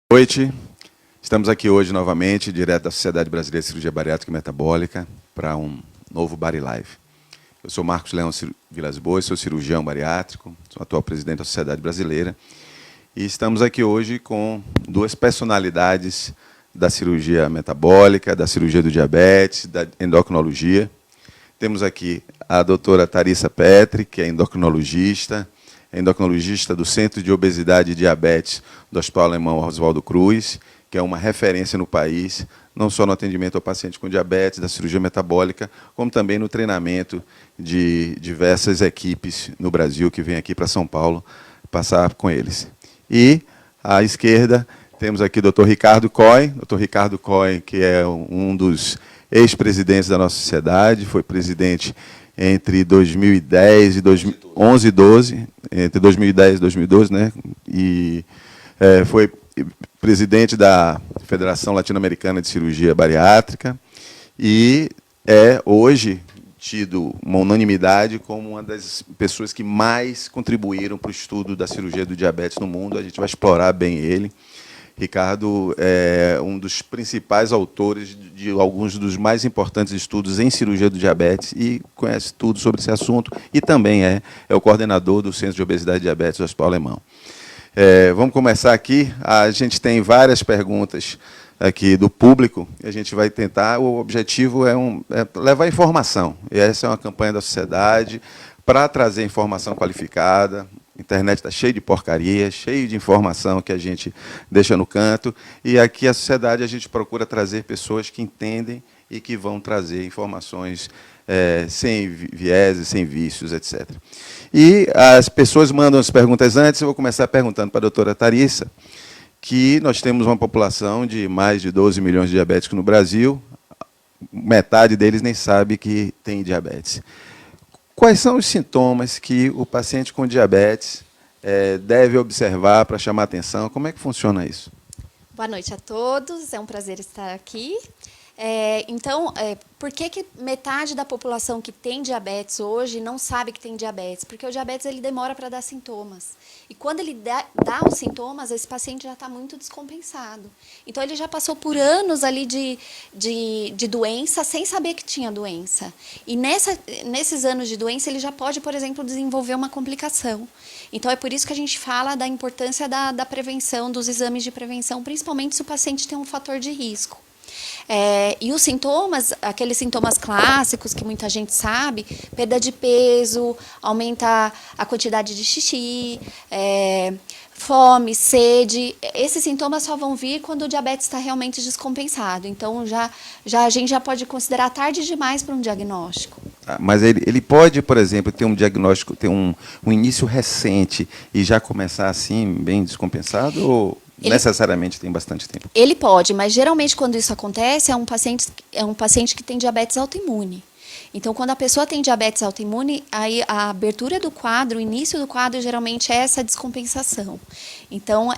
Boa noite. Estamos aqui hoje novamente, direto da Sociedade Brasileira de Cirurgia Bariátrica e Metabólica, para um novo Bari Live. Eu sou Marcos Leão Vilas Boas, sou cirurgião bariátrico, sou atual presidente da Sociedade Brasileira, e estamos aqui hoje com duas personalidades da cirurgia metabólica, da cirurgia do diabetes, da endocrinologia. Temos aqui a doutora Tharissa Petri, que é endocrinologista do Centro de Obesidade e Diabetes do Hospital Alemão Oswaldo Cruz, que é uma referência no país, não só no atendimento ao paciente com diabetes, da cirurgia metabólica, como também no treinamento de diversas equipes no Brasil, que vêm aqui para São Paulo passar com eles. E, à esquerda, temos aqui o Dr. Ricardo Coy, que é um dos ex-presidentes da nossa sociedade, foi presidente entre 2010 e 2011 e 12, entre 2010 e 2012, né? E foi presidente da Federação Latino-Americana de Cirurgia Bariátrica e é hoje tido uma unanimidade como uma das pessoas que mais contribuíram para o estudo da cirurgia do diabetes no mundo. A gente vai explorar bem ele. Ricardo é um dos principais autores de alguns dos mais importantes estudos em cirurgia do diabetes e conhece tudo sobre esse assunto e também é o coordenador do Centro de Obesidade e Diabetes do Hospital Alemão. Vamos começar aqui. A gente tem várias perguntas aqui do público e a gente vai tentar. O objetivo é levar informação. E essa é uma campanha da sociedade para trazer informação qualificada. A internet está cheia de porcaria, cheio de informação que a gente deixa no canto. E aqui a sociedade a gente procura trazer pessoas que entendem e que vão trazer informações sem vieses, sem vícios, etc. E as pessoas mandam as perguntas antes. Eu vou começar perguntando para a doutora Tharissa, que nós temos uma população de mais de 12 milhões de diabéticos no Brasil, metade deles nem sabe que tem diabetes. Quais são os sintomas que o paciente com diabetes deve observar para chamar atenção? Como é que funciona isso? Boa noite a todos, é um prazer estar aqui. Por que metade da população que tem diabetes hoje não sabe que tem diabetes? Porque o diabetes ele demora para dar sintomas. E quando ele dá os sintomas, esse paciente já está muito descompensado. Então, ele já passou por anos ali de doença sem saber que tinha doença. E nesses anos de doença, ele já pode, por exemplo, desenvolver uma complicação. Então, é por isso que a gente fala da importância da prevenção, dos exames de prevenção, principalmente se o paciente tem um fator de risco. E os sintomas, aqueles sintomas clássicos que muita gente sabe, perda de peso, aumenta a quantidade de xixi, fome, sede, esses sintomas só vão vir quando o diabetes está realmente descompensado. Então, a gente já pode considerar tarde demais para um diagnóstico. Mas ele pode, por exemplo, ter um diagnóstico, ter um início recente e já começar assim, bem descompensado, ou necessariamente tem bastante tempo? Ele pode, mas geralmente quando isso acontece é um paciente que tem diabetes autoimune. Então, quando a pessoa tem diabetes autoimune, aí a abertura do quadro, o início do quadro, geralmente é essa descompensação. Então,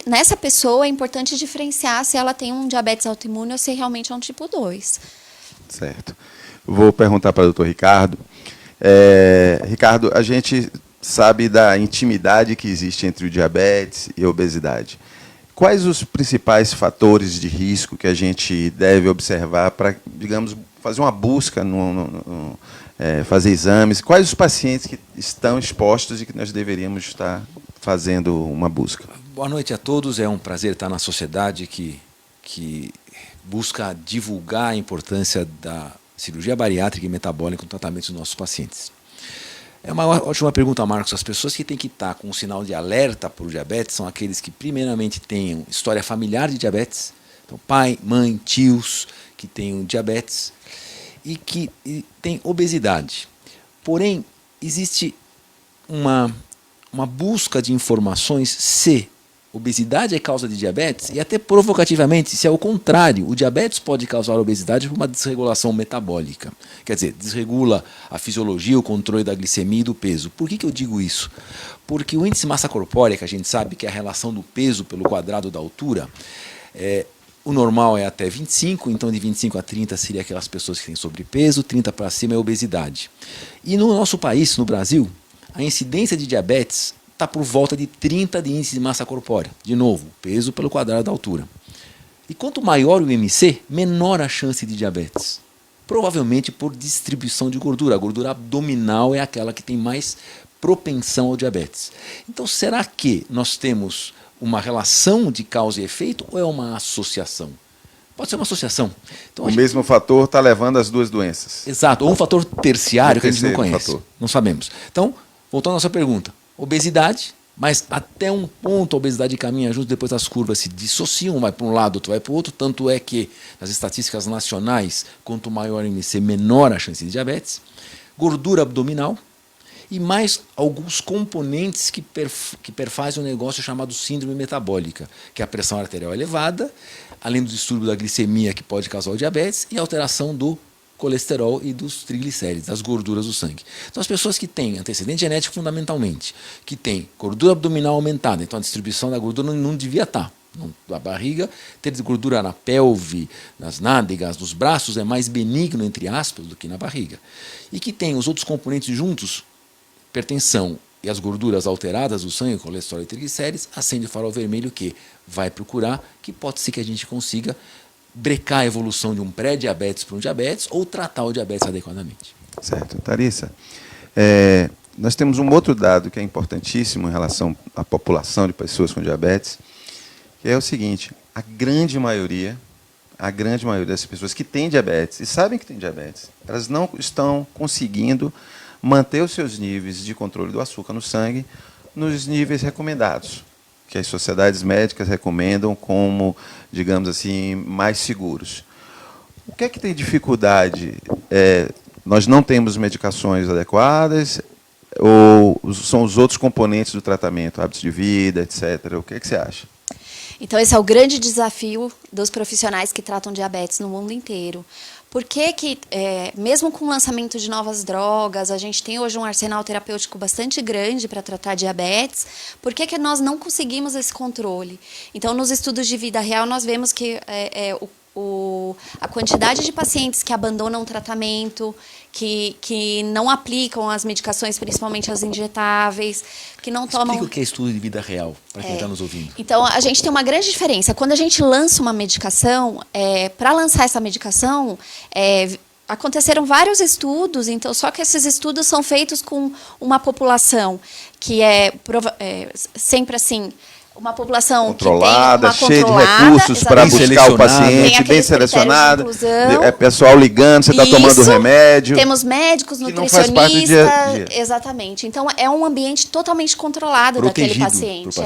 nessa pessoa é importante diferenciar se ela tem um diabetes autoimune ou se realmente é um tipo 2. Certo. Vou perguntar para o doutor Ricardo. Ricardo, a gente sabe da intimidade que existe entre o diabetes e a obesidade. Quais os principais fatores de risco que a gente deve observar para, digamos, fazer uma busca, fazer exames? Quais os pacientes que estão expostos e que nós deveríamos estar fazendo uma busca? Boa noite a todos. É um prazer estar na sociedade que busca divulgar a importância da cirurgia bariátrica e metabólica no tratamento dos nossos pacientes. É uma ótima pergunta, Marcos. As pessoas que têm que estar com um sinal de alerta para o diabetes são aqueles que, primeiramente, têm história familiar de diabetes. Então, pai, mãe, tios que têm diabetes e que têm obesidade. Porém, existe uma busca de informações se obesidade é causa de diabetes e até provocativamente, se é o contrário, o diabetes pode causar obesidade por uma desregulação metabólica. Quer dizer, desregula a fisiologia, o controle da glicemia e do peso. Por que eu digo isso? Porque o índice de massa corpórea, que a gente sabe que é a relação do peso pelo quadrado da altura, o normal é até 25, então de 25 a 30 seria aquelas pessoas que têm sobrepeso, 30 para cima é obesidade. E no nosso país, no Brasil, a incidência de diabetes está por volta de 30 de índice de massa corpórea. De novo, peso pelo quadrado da altura. E quanto maior o IMC, menor a chance de diabetes. Provavelmente por distribuição de gordura. A gordura abdominal é aquela que tem mais propensão ao diabetes. Então, será que nós temos uma relação de causa e efeito ou é uma associação? Pode ser uma associação. Então, O mesmo fator está levando as duas doenças. Exato, ou um fator terciário que a gente não Terceiro conhece. fator. Não sabemos. Então, voltando à sua pergunta, obesidade, mas até um ponto a obesidade caminha junto, depois as curvas se dissociam, um vai para um lado, outro vai para o outro, tanto é que nas estatísticas nacionais, quanto maior o IMC, menor a chance de diabetes. Gordura abdominal e mais alguns componentes que perfazem um negócio chamado síndrome metabólica, que é a pressão arterial elevada, além do distúrbio da glicemia que pode causar o diabetes e alteração do colesterol e dos triglicérides, das gorduras do sangue. Então, as pessoas que têm antecedente genético fundamentalmente, que têm gordura abdominal aumentada, então a distribuição da gordura não devia estar. A barriga, ter gordura na pelve, nas nádegas, nos braços é mais benigno, entre aspas, do que na barriga. E que tem os outros componentes juntos, hipertensão e as gorduras alteradas do sangue, colesterol e triglicérides, acende o farol vermelho que vai procurar, que pode ser que a gente consiga brecar a evolução de um pré-diabetes para um diabetes ou tratar o diabetes adequadamente. Certo. Tarissa, nós temos um outro dado que é importantíssimo em relação à população de pessoas com diabetes, que é o seguinte: a grande maioria dessas pessoas que têm diabetes e sabem que têm diabetes, elas não estão conseguindo manter os seus níveis de controle do açúcar no sangue nos níveis recomendados, que as sociedades médicas recomendam como, digamos assim, mais seguros. O que é que tem dificuldade? Nós não temos medicações adequadas ou são os outros componentes do tratamento, hábitos de vida, etc.? O que é que você acha? Então, esse é o grande desafio dos profissionais que tratam diabetes no mundo inteiro. Por que mesmo com o lançamento de novas drogas, a gente tem hoje um arsenal terapêutico bastante grande para tratar diabetes, por que nós não conseguimos esse controle? Então, nos estudos de vida real, nós vemos que a quantidade de pacientes que abandonam o tratamento, que não aplicam as medicações, principalmente as injetáveis, que não tomam... Explica o que é estudo de vida real, para quem está nos ouvindo. Então, a gente tem uma grande diferença. Quando a gente lança uma medicação, para lançar essa medicação, aconteceram vários estudos, então, só que esses estudos são feitos com uma população que sempre assim... Uma população controlada, que tem cheia de recursos para buscar o paciente, bem selecionado, pessoal ligando, você está tomando remédio. Temos médicos, nutricionistas, não faz parte do dia a dia. Exatamente. Então, é um ambiente totalmente controlado daquele paciente.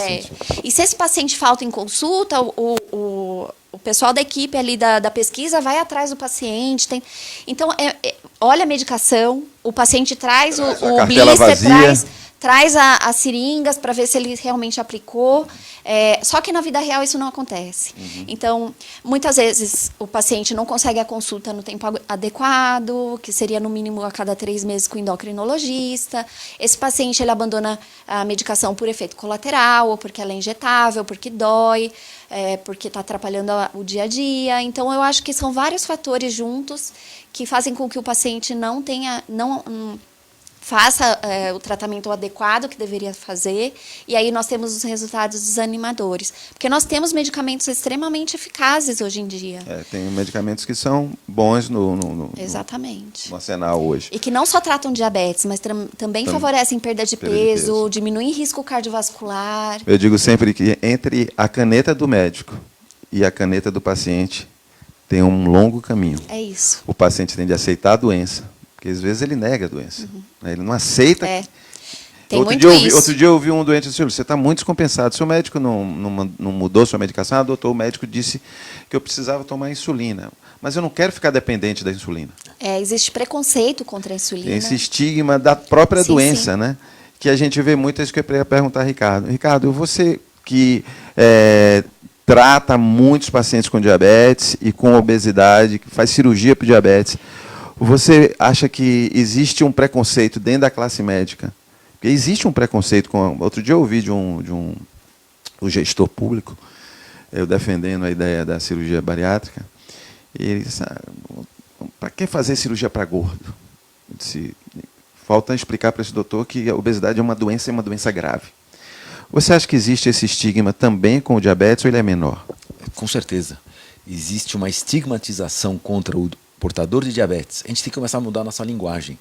E se esse paciente falta em consulta, o pessoal da equipe ali da pesquisa vai atrás do paciente. Então, olha a medicação, o paciente traz o blister, traz as seringas para ver se ele realmente aplicou. Só que na vida real isso não acontece. Então, muitas vezes o paciente não consegue a consulta no tempo adequado, que seria no mínimo a cada 3 meses com o endocrinologista. Esse paciente ele abandona a medicação por efeito colateral, ou porque ela é injetável, porque dói, porque está atrapalhando o dia a dia. Então, eu acho que são vários fatores juntos que fazem com que o paciente não faça o tratamento adequado que deveria fazer, e aí nós temos os resultados desanimadores. Porque nós temos medicamentos extremamente eficazes hoje em dia. Tem medicamentos que são bons Exatamente. no arsenal hoje. E que não só tratam diabetes, mas também favorecem perda de peso, diminuem risco cardiovascular. Eu digo sempre que entre a caneta do médico e a caneta do paciente tem um longo caminho. É isso. O paciente tem de aceitar a doença, porque às vezes ele nega a doença. Ele não aceita. Tem outro dia eu ouvi um doente dizer: você está muito descompensado. Seu médico não mudou sua medicação? Doutor, o médico disse que eu precisava tomar insulina. Mas eu não quero ficar dependente da insulina. Existe preconceito contra a insulina. Tem esse estigma da própria doença, né? Que a gente vê muitas que eu ia perguntar a Ricardo. Ricardo, você que trata muitos pacientes com diabetes e com obesidade, que faz cirurgia para diabetes, você acha que existe um preconceito dentro da classe médica? Porque existe um preconceito. Outro dia eu ouvi de um gestor público, eu defendendo a ideia da cirurgia bariátrica, e ele disse: para que fazer cirurgia para gordo? Eu disse: falta explicar para esse doutor que a obesidade é uma doença grave. Você acha que existe esse estigma também com o diabetes ou ele é menor? Com certeza. Existe uma estigmatização contra o portador de diabetes. A gente tem que começar a mudar a nossa linguagem.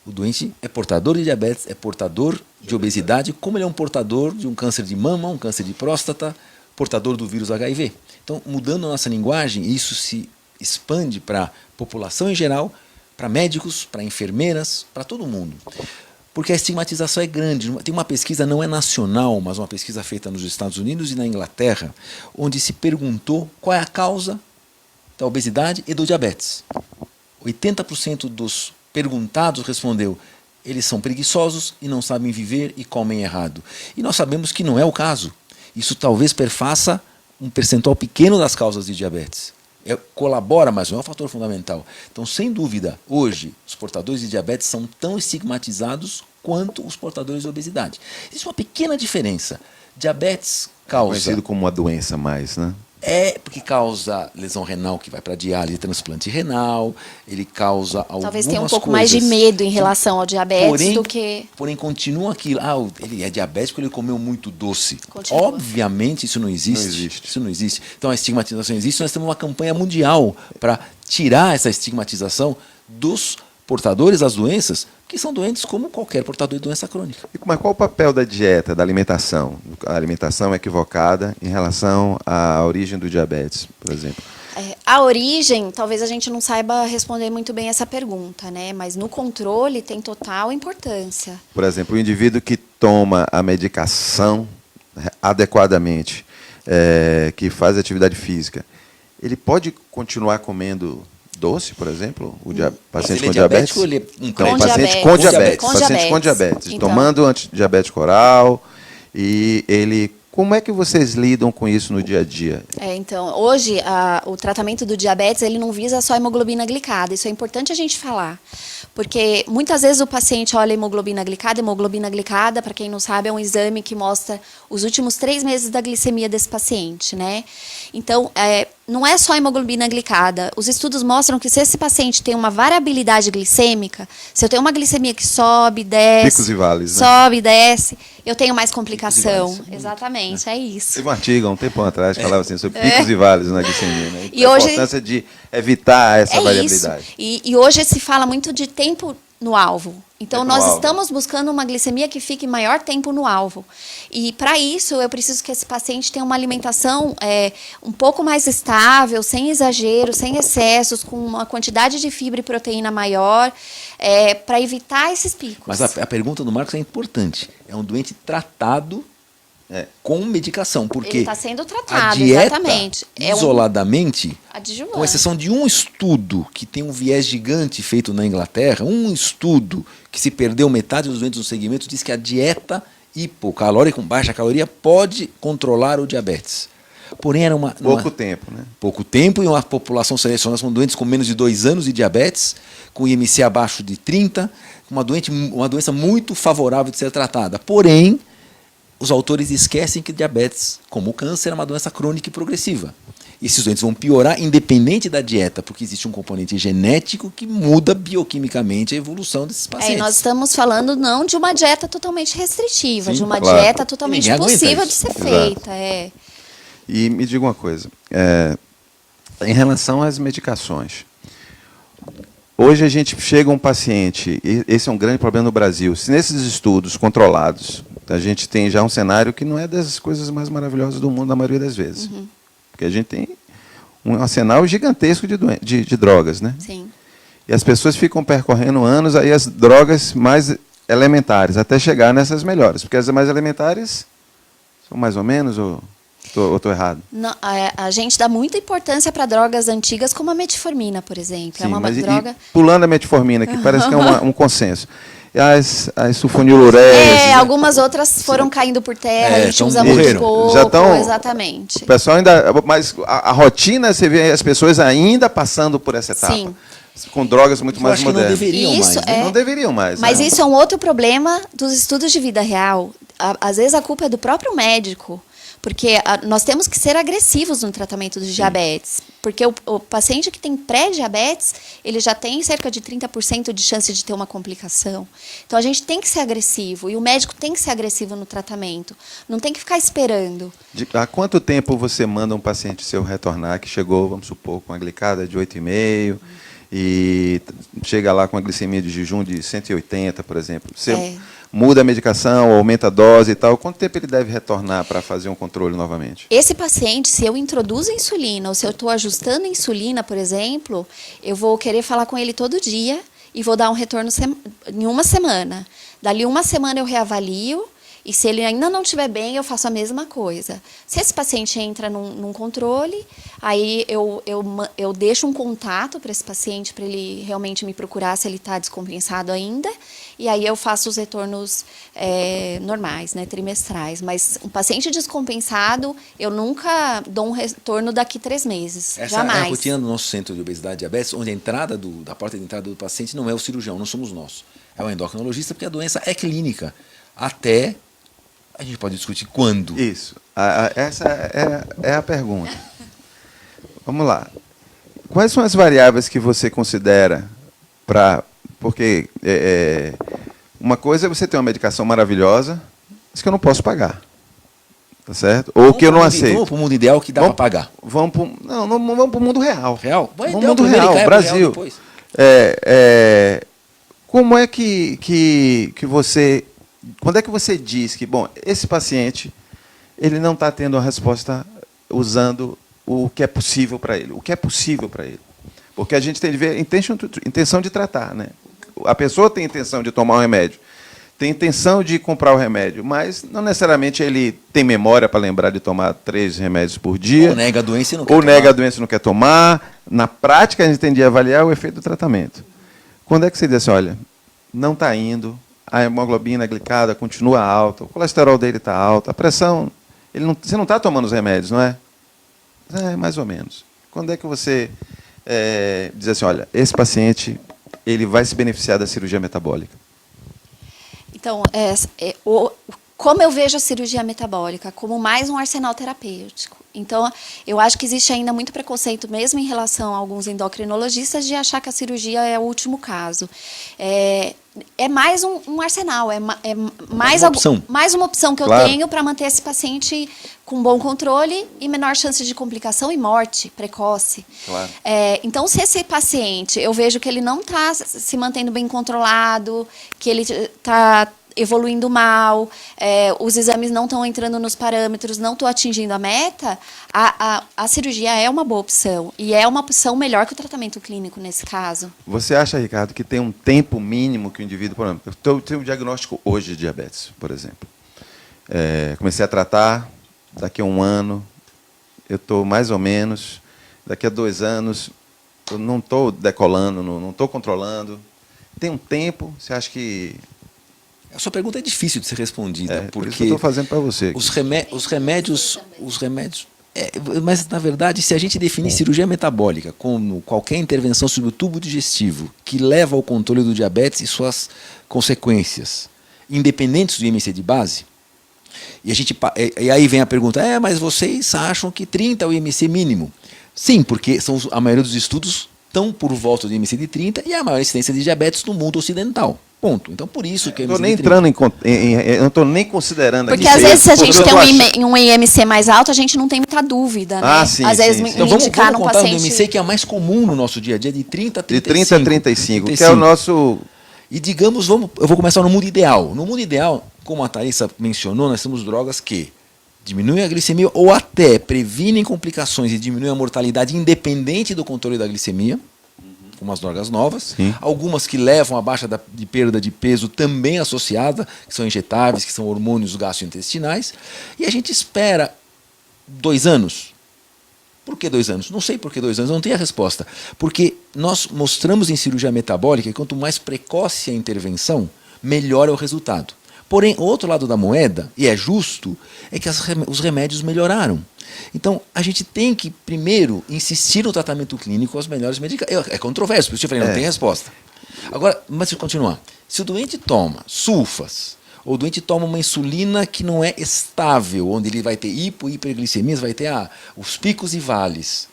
O doente é portador de diabetes, é portador de obesidade, como ele é um portador de um câncer de mama, um câncer de próstata, portador do vírus HIV. Então, mudando a nossa linguagem, isso se expande para a população em geral, para médicos, para enfermeiras, para todo mundo. Porque a estigmatização é grande. Tem uma pesquisa, não é nacional, mas uma pesquisa feita nos Estados Unidos e na Inglaterra, onde se perguntou qual é a causa da obesidade e do diabetes. 80% dos perguntados respondeu: eles são preguiçosos e não sabem viver e comem errado. E nós sabemos que não é o caso. Isso talvez perfaça um percentual pequeno das causas de diabetes. Colabora, mas não é um fator fundamental. Então, sem dúvida, hoje, os portadores de diabetes são tão estigmatizados quanto os portadores de obesidade. Existe uma pequena diferença. Diabetes causa... Conhecido como uma doença mais, né? É porque causa lesão renal que vai para diálise, transplante renal, ele causa algumas Talvez tenha um pouco coisas. mais de medo em relação ao diabetes do que... Porém, continua aquilo. Ele é diabético porque ele comeu muito doce. Continua. Obviamente, isso não existe. Não existe. Isso não existe. Então, a estigmatização existe. Nós temos uma campanha mundial para tirar essa estigmatização dos portadores das doenças, que são doentes como qualquer portador de doença crônica. Mas qual o papel da dieta, da alimentação? A alimentação equivocada em relação à origem do diabetes, por exemplo? A origem, talvez a gente não saiba responder muito bem essa pergunta, né? Mas no controle tem total importância. Por exemplo, o indivíduo que toma a medicação adequadamente, que faz atividade física, ele pode continuar comendo doce, por exemplo? Paciente com diabetes? Ele é um Não, Com paciente diabetes. com diabetes. Com Paciente com diabetes. diabetes. Então. Tomando antidiabético oral. E ele... Como é que vocês lidam com isso no dia a dia? Então, hoje, o tratamento do diabetes, ele não visa só a hemoglobina glicada. Isso é importante a gente falar. Porque muitas vezes o paciente olha a hemoglobina glicada, para quem não sabe, é um exame que mostra os últimos 3 meses da glicemia desse paciente, né? Então, não é só a hemoglobina glicada. Os estudos mostram que se esse paciente tem uma variabilidade glicêmica, se eu tenho uma glicemia que sobe, desce, Picos e vales, né? sobe, desce, eu tenho mais complicação. Picos e vales. Exatamente, é isso. Teve um artigo há um tempo atrás que falava assim, sobre picos e vales na glicemia. Né? E a hoje- importância de evitar essa variabilidade. Isso. E hoje se fala muito de tempo no alvo. Então, Tempo no nós alvo. estamos buscando uma glicemia que fique maior tempo no alvo. E, para isso, eu preciso que esse paciente tenha uma alimentação um pouco mais estável, sem exagero, sem excessos, com uma quantidade de fibra e proteína maior, para evitar esses picos. Mas a pergunta do Marcos é importante. É um doente tratado com medicação, porque Ele está sendo a tratado, dieta, exatamente. isoladamente, Adjuvante. com exceção de um estudo que tem um viés gigante feito na Inglaterra, um estudo que se perdeu metade dos doentes no segmento, diz que a dieta hipocalórica, com baixa caloria, pode controlar o diabetes. Porém, era Pouco tempo, né? pouco tempo e uma população selecionada, são doentes com menos de 2 anos de diabetes, com IMC abaixo de 30, uma doença muito favorável de ser tratada. Porém, os autores esquecem que diabetes, como o câncer, é uma doença crônica e progressiva. E esses doentes vão piorar independente da dieta, porque existe um componente genético que muda bioquimicamente a evolução desses pacientes. E nós estamos falando não de uma dieta totalmente restritiva, Sim, de uma claro. dieta totalmente Ninguém aguenta possível isso. de ser Exato. feita. E me diga uma coisa. Em relação às medicações. Hoje a gente chega a um paciente, e esse é um grande problema no Brasil. Se nesses estudos controlados, a gente tem já um cenário que não é das coisas mais maravilhosas do mundo na maioria das vezes. Porque a gente tem um arsenal gigantesco de drogas, né? Sim. E as pessoas ficam percorrendo anos aí as drogas mais elementares, até chegar nessas melhores. Porque as mais elementares são mais ou menos, ou estou errado? Não, a gente dá muita importância para drogas antigas, como a metformina, por exemplo. É uma mas droga... e pulando a metformina, que parece que é um consenso. E as sulfonilureias... algumas outras foram caindo por terra, a gente então usa morreram. muito pouco, Já tão- exatamente. O pessoal ainda... Mas a rotina, você vê as pessoas ainda passando por essa etapa. Sim. Com drogas muito Eu mais acho que não modernas. deveriam Isso mais, né? é- Não deveriam mais. Mas né? isso é um outro problema dos estudos de vida real. Às vezes a culpa é do próprio médico, porque nós temos que ser agressivos no tratamento do diabetes. porque o paciente que tem pré-diabetes, ele já tem cerca de 30% de chance de ter uma complicação. Então, a gente tem que ser agressivo, e o médico tem que ser agressivo no tratamento. Não tem que ficar esperando. Há quanto tempo você manda um paciente seu retornar, que chegou, vamos supor, com a glicada de 8,5 e chega lá com a glicemia de jejum de 180, por exemplo? Você muda a medicação, aumenta a dose e tal. Quanto tempo ele deve retornar para fazer um controle novamente? Esse paciente, se eu introduzo insulina, ou se eu estou ajustando a insulina, por exemplo, eu vou querer falar com ele todo dia e vou dar um retorno em uma semana. Dali uma semana eu reavalio, e se ele ainda não estiver bem, eu faço a mesma coisa. Se esse paciente entra num controle, aí eu deixo um contato para esse paciente, para ele realmente me procurar se ele está descompensado ainda, e aí eu faço os retornos normais, né, trimestrais. Mas um paciente descompensado, eu nunca dou um retorno daqui 3 meses, Essa jamais. é a rotina do nosso centro de obesidade e diabetes, onde a entrada da porta de entrada do paciente não é o cirurgião, não somos nós. É o endocrinologista, porque a doença é clínica. Até, a gente pode discutir quando. Isso. Essa é a pergunta. Vamos lá. Quais são as variáveis que você considera para... Porque uma coisa é você ter uma medicação maravilhosa, mas que eu não posso pagar. Tá certo? Ou que eu não aceito. Vamos para o mundo ideal que dá para pagar. Não vamos para o mundo real. Real? Vamos para o mundo real, Brasil. Como é que você... Quando é que você diz que, bom, esse paciente ele não está tendo a resposta usando o que é possível para ele? O que é possível para ele? Porque a gente tem de ver intenção de tratar, né? A pessoa tem intenção de tomar um remédio, tem intenção de comprar o remédio, mas não necessariamente ele tem memória para lembrar de tomar 3 remédios por dia. Ou nega a doença e não quer ou tomar. nega a doença e não quer tomar. Na prática, a gente tem de avaliar o efeito do tratamento. Quando é que você diz assim, olha, não está indo, a hemoglobina glicada continua alta, o colesterol dele está alto, a pressão... você não está tomando os remédios, não é? Mais ou menos. Quando é que você diz assim, olha, esse paciente ele vai se beneficiar da cirurgia metabólica? Então, como eu vejo a cirurgia metabólica? Como mais um arsenal terapêutico. Então, eu acho que existe ainda muito preconceito, mesmo em relação a alguns endocrinologistas, de achar que a cirurgia é o último caso. É mais um arsenal, mais uma opção que eu tenho para manter esse paciente com bom controle e menor chance de complicação e morte precoce. Claro. Então, se esse paciente, eu vejo que ele não está se mantendo bem controlado, que ele está evoluindo mal, os exames não estão entrando nos parâmetros, não estou atingindo a meta, a cirurgia é uma boa opção. E é uma opção melhor que o tratamento clínico nesse caso. Você acha, Ricardo, que tem um tempo mínimo que o indivíduo... Por exemplo, eu tenho um diagnóstico hoje de diabetes, por exemplo. Comecei a tratar, daqui a 1 ano, eu estou mais ou menos, daqui a 2 anos, eu não estou decolando, não estou controlando. Tem um tempo, você acha que... A sua pergunta é difícil de ser respondida, por porque isso que eu estou fazendo para você. Os remédios, mas na verdade, se a gente definir cirurgia metabólica como qualquer intervenção sobre o tubo digestivo que leva ao controle do diabetes e suas consequências, independentes do IMC de base, e aí vem a pergunta, mas vocês acham que 30 é o IMC mínimo? Sim, porque a maioria dos estudos estão por volta do IMC de 30 e a maior incidência de diabetes no mundo ocidental. Ponto. Então, por isso que... Eu não estou nem considerando... Porque às vezes, se a gente tem um IMC mais alto, a gente não tem muita dúvida, né? Sim, às vezes, Então, vamos contar no IMC que é mais comum no nosso dia a dia, de 30 a 35. De 30 a 35, que é o nosso... E digamos, eu vou começar no mundo ideal. No mundo ideal, como a Thaisa mencionou, nós temos drogas que diminuem a glicemia ou até previnem complicações e diminuem a mortalidade independente do controle da glicemia, como as drogas novas. Sim. Algumas que levam à baixa de perda de peso também associada, que são injetáveis, que são hormônios gastrointestinais. E a gente espera 2 anos. Por que 2 anos? Não sei por que 2 anos, não tem a resposta. Porque nós mostramos em cirurgia metabólica que quanto mais precoce a intervenção, melhor é o resultado. Porém, o outro lado da moeda, e é justo, é que os remédios melhoraram. Então, a gente tem que, primeiro, insistir no tratamento clínico com as melhores medicações. É controverso, por isso eu falei, não tem resposta. Agora, mas se eu continuar, se o doente toma sulfas, ou o doente toma uma insulina que não é estável, onde ele vai ter hiperglicemias, vai ter os picos e vales,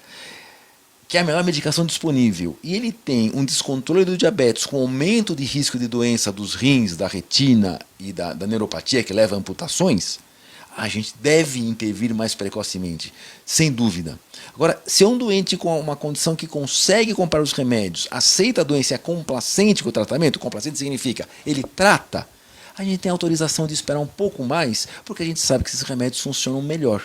que é a melhor medicação disponível, e ele tem um descontrole do diabetes com aumento de risco de doença dos rins, da retina e da neuropatia que leva a amputações, a gente deve intervir mais precocemente, sem dúvida. Agora, se é um doente com uma condição que consegue comprar os remédios, aceita a doença e é complacente com o tratamento, complacente significa ele trata, a gente tem autorização de esperar um pouco mais, porque a gente sabe que esses remédios funcionam melhor.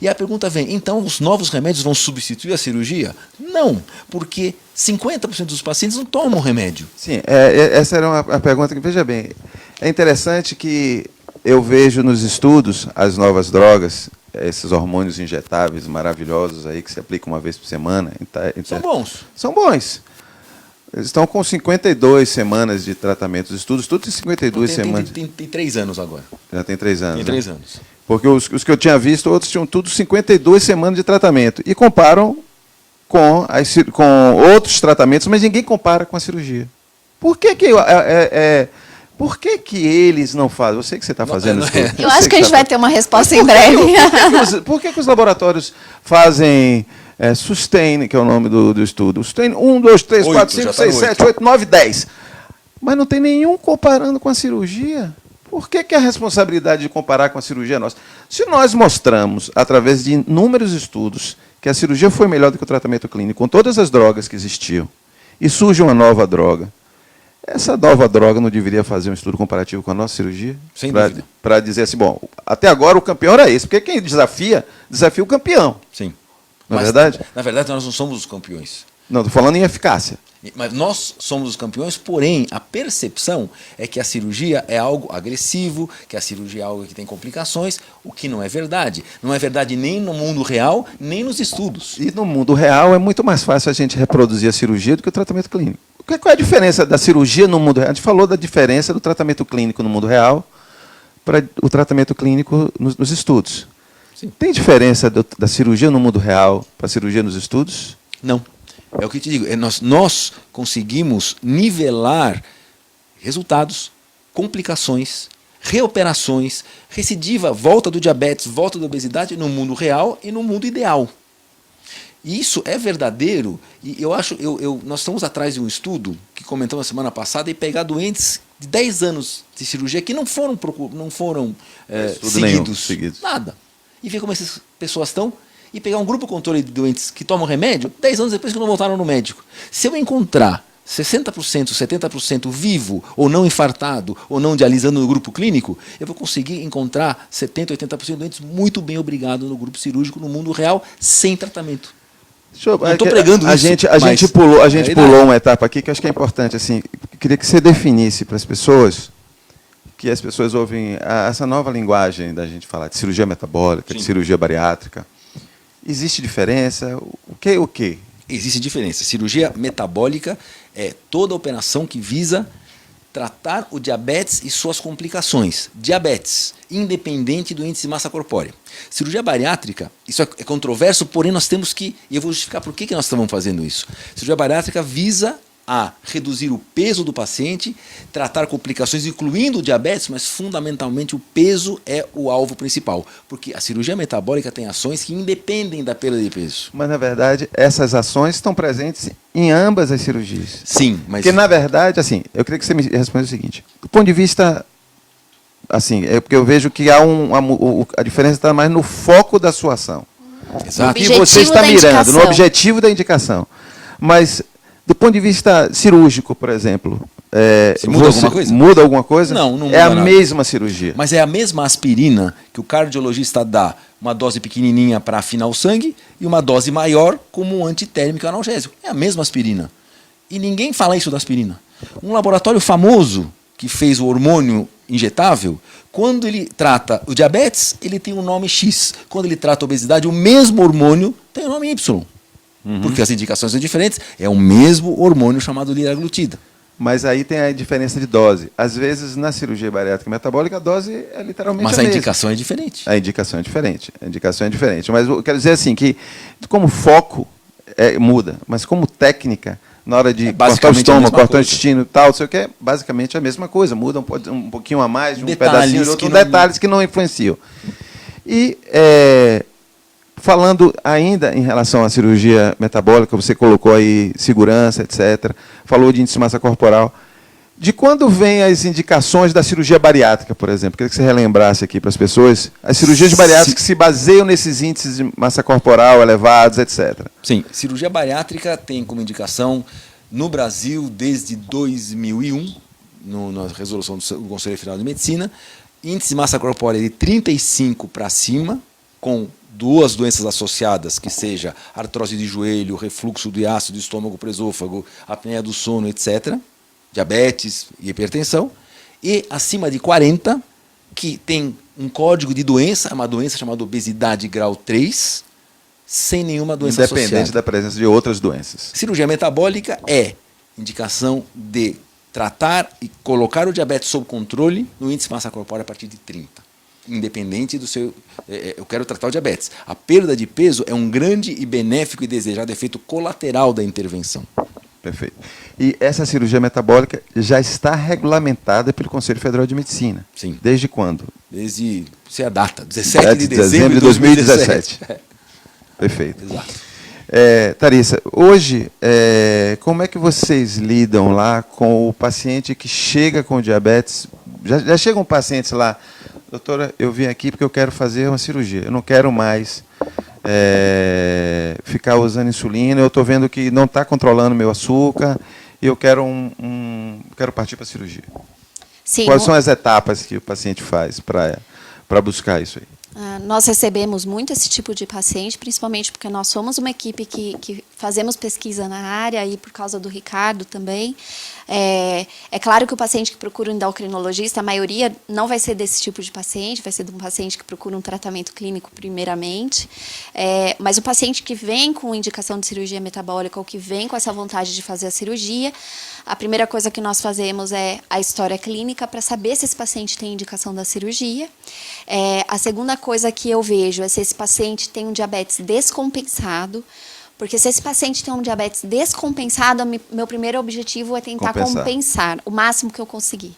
E a pergunta vem, então os novos remédios vão substituir a cirurgia? Não, porque 50% dos pacientes não tomam remédio. Sim, essa era a pergunta que, veja bem, é interessante que eu vejo nos estudos as novas drogas, esses hormônios injetáveis maravilhosos aí que se aplicam uma vez por semana. São bons. São bons. Eles estão com 52 semanas de tratamento, os estudos, tudo em 52 semanas. Tem 3 anos agora. Já tem 3 anos. Tem 3 anos. Porque os que eu tinha visto, outros tinham tudo 52 semanas de tratamento. E comparam com outros tratamentos, mas ninguém compara com a cirurgia. Por que eles não fazem? Eu sei que você está fazendo isso. Eu acho que a gente vai ter uma resposta em breve. Por que os laboratórios fazem Sustain, que é o nome do estudo? Sustain 1, 2, 3, 4, 5, 6, 7, 8, 9, 10. Mas não tem nenhum comparando com a cirurgia. Por que a responsabilidade de comparar com a cirurgia é nossa? Se nós mostramos, através de inúmeros estudos, que a cirurgia foi melhor do que o tratamento clínico, com todas as drogas que existiam, e surge uma nova droga, essa nova droga não deveria fazer um estudo comparativo com a nossa cirurgia? Sem dúvida. Para dizer assim, bom, até agora o campeão era esse, porque quem desafia o campeão. Sim. Não é verdade? Na verdade, nós não somos os campeões. Não, estou falando em eficácia. Mas nós somos os campeões, porém, a percepção é que a cirurgia é algo agressivo, que a cirurgia é algo que tem complicações, o que não é verdade. Não é verdade nem no mundo real, nem nos estudos. E no mundo real é muito mais fácil a gente reproduzir a cirurgia do que o tratamento clínico. Qual é a diferença da cirurgia no mundo real? A gente falou da diferença do tratamento clínico no mundo real para o tratamento clínico nos estudos. Sim. Tem diferença da cirurgia no mundo real para a cirurgia nos estudos? Não. É o que eu te digo, nós conseguimos nivelar resultados, complicações, reoperações, recidiva, volta do diabetes, volta da obesidade no mundo real e no mundo ideal. E isso é verdadeiro, e eu acho, nós estamos atrás de um estudo que comentamos na semana passada, e pegar doentes de 10 anos de cirurgia que não foram seguidos, nada, e ver como essas pessoas estão, e pegar um grupo controle de doentes que tomam remédio 10 anos depois que não voltaram no médico. Se eu encontrar 60%, 70% vivo, ou não infartado, ou não dialisando no grupo clínico, eu vou conseguir encontrar 70%, 80% de doentes muito bem obrigado no grupo cirúrgico, no mundo real, sem tratamento. Não estou pregando isso. A gente pulou uma etapa aqui que eu acho que é importante. Assim, eu queria que você definisse para as pessoas, que as pessoas ouvem essa nova linguagem da gente falar de cirurgia metabólica, Sim. de cirurgia bariátrica. Existe diferença? O quê? Existe diferença. Cirurgia metabólica é toda operação que visa tratar o diabetes e suas complicações. Diabetes, independente do índice de massa corpórea. Cirurgia bariátrica, isso é controverso, porém nós temos que, e eu vou justificar por que nós estamos fazendo isso. Cirurgia bariátrica visa a reduzir o peso do paciente, tratar complicações, incluindo o diabetes, mas fundamentalmente o peso é o alvo principal, porque a cirurgia metabólica tem ações que independem da perda de peso. Mas, na verdade, essas ações estão presentes em ambas as cirurgias. Sim, mas... Porque, na verdade, assim, eu queria que você me respondesse o seguinte. Do ponto de vista... Assim, porque eu vejo que a diferença está mais no foco da sua ação. Exato. O que você está mirando, no objetivo da indicação. Mas... Do ponto de vista cirúrgico, por exemplo, muda alguma coisa? Muda alguma coisa? Não muda É a nada. mesma cirurgia. Mas é a mesma aspirina que o cardiologista dá uma dose pequenininha para afinar o sangue e uma dose maior como um antitérmico analgésico. É a mesma aspirina. E ninguém fala isso da aspirina. Um laboratório famoso que fez o hormônio injetável, quando ele trata o diabetes, ele tem um nome X. Quando ele trata a obesidade, o mesmo hormônio tem o nome Y. Porque as indicações são diferentes, é o mesmo hormônio chamado liraglutida. Mas aí tem a diferença de dose. Às vezes, na cirurgia bariátrica metabólica, a dose é literalmente Mas a a mesma. indicação é diferente. A indicação é diferente. Mas eu quero dizer assim, que como foco muda, mas como técnica, na hora de cortar o estômago, cortar o intestino e tal, não sei o que, é basicamente a mesma coisa. Muda um pouquinho a mais, de um pedacinho de outro, detalhes que não influenciam. E... falando ainda em relação à cirurgia metabólica, você colocou aí segurança, etc. Falou de índice de massa corporal. De quando vêm as indicações da cirurgia bariátrica, por exemplo? Queria que você relembrasse aqui para as pessoas. As cirurgias bariátricas se baseiam nesses índices de massa corporal elevados, etc. Sim, cirurgia bariátrica tem como indicação, no Brasil, desde 2001, na resolução do Conselho Federal de Medicina, índice de massa corpórea de 35 para cima, com 2 doenças associadas, que seja artrose de joelho, refluxo de ácido do estômago para o esôfago, apneia do sono, etc., diabetes e hipertensão, e acima de 40, que tem um código de doença, uma doença chamada obesidade grau 3, sem nenhuma doença associada. Independente da presença de outras doenças. Cirurgia metabólica é indicação de tratar e colocar o diabetes sob controle no índice de massa corpórea a partir de 30. Independente do seu... eu quero tratar o diabetes. A perda de peso é um grande e benéfico e desejado efeito colateral da intervenção. Perfeito. E essa cirurgia metabólica já está regulamentada pelo Conselho Federal de Medicina. Sim. Desde quando? Desde, sei a data, 17 de dezembro dezembro de 2017. Perfeito. Exato. Tharissa, hoje, como é que vocês lidam lá com o paciente que chega com diabetes? Já chegam pacientes lá, doutora, eu vim aqui porque eu quero fazer uma cirurgia, eu não quero mais ficar usando insulina, eu estou vendo que não está controlando meu açúcar e eu quero, quero partir para a cirurgia. Sim, Quais são as etapas que o paciente faz para buscar isso aí? Nós recebemos muito esse tipo de paciente, principalmente porque nós somos uma equipe que fazemos pesquisa na área, e por causa do Ricardo também. É claro que o paciente que procura um endocrinologista, a maioria não vai ser desse tipo de paciente, vai ser de um paciente que procura um tratamento clínico primeiramente, mas o paciente que vem com indicação de cirurgia metabólica ou que vem com essa vontade de fazer a cirurgia, a primeira coisa que nós fazemos é a história clínica para saber se esse paciente tem indicação da cirurgia. A segunda coisa que eu vejo é se esse paciente tem um diabetes descompensado, porque se esse paciente tem um diabetes descompensado, meu primeiro objetivo é tentar compensar o máximo que eu conseguir.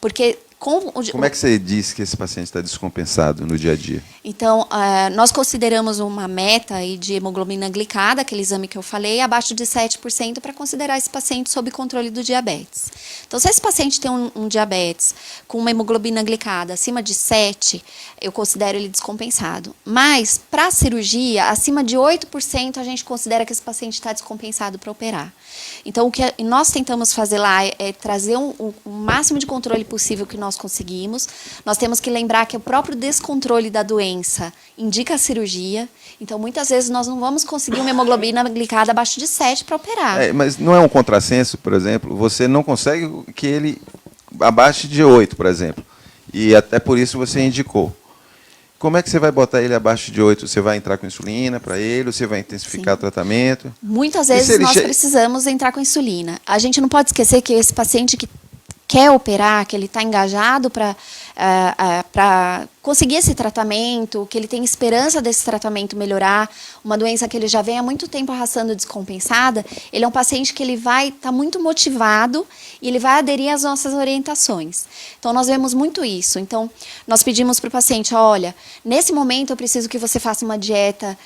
Porque como é que você diz que esse paciente está descompensado no dia a dia? Então, nós consideramos uma meta aí de hemoglobina glicada, aquele exame que eu falei, abaixo de 7% para considerar esse paciente sob controle do diabetes. Então, se esse paciente tem um diabetes com uma hemoglobina glicada acima de 7, eu considero ele descompensado. Mas, para a cirurgia, acima de 8%, a gente considera que esse paciente está descompensado para operar. Então, o que nós tentamos fazer lá é trazer o máximo de controle possível que nós conseguimos. Nós temos que lembrar que o próprio descontrole da doença indica a cirurgia. Então, muitas vezes, nós não vamos conseguir uma hemoglobina glicada abaixo de 7 para operar. Mas não é um contrassenso, por exemplo, você não consegue que ele abaixo de 8, por exemplo. E até por isso você indicou. Como é que você vai botar ele abaixo de 8? Você vai entrar com insulina para ele? Ou você vai intensificar o tratamento? Muitas vezes nós precisamos entrar com insulina. A gente não pode esquecer que esse paciente que quer operar, que ele está engajado para conseguir esse tratamento, que ele tem esperança desse tratamento melhorar, uma doença que ele já vem há muito tempo arrastando descompensada, ele é um paciente que ele vai estar muito motivado e ele vai aderir às nossas orientações. Então, nós vemos muito isso. Então, nós pedimos para o paciente, olha, nesse momento eu preciso que você faça uma dieta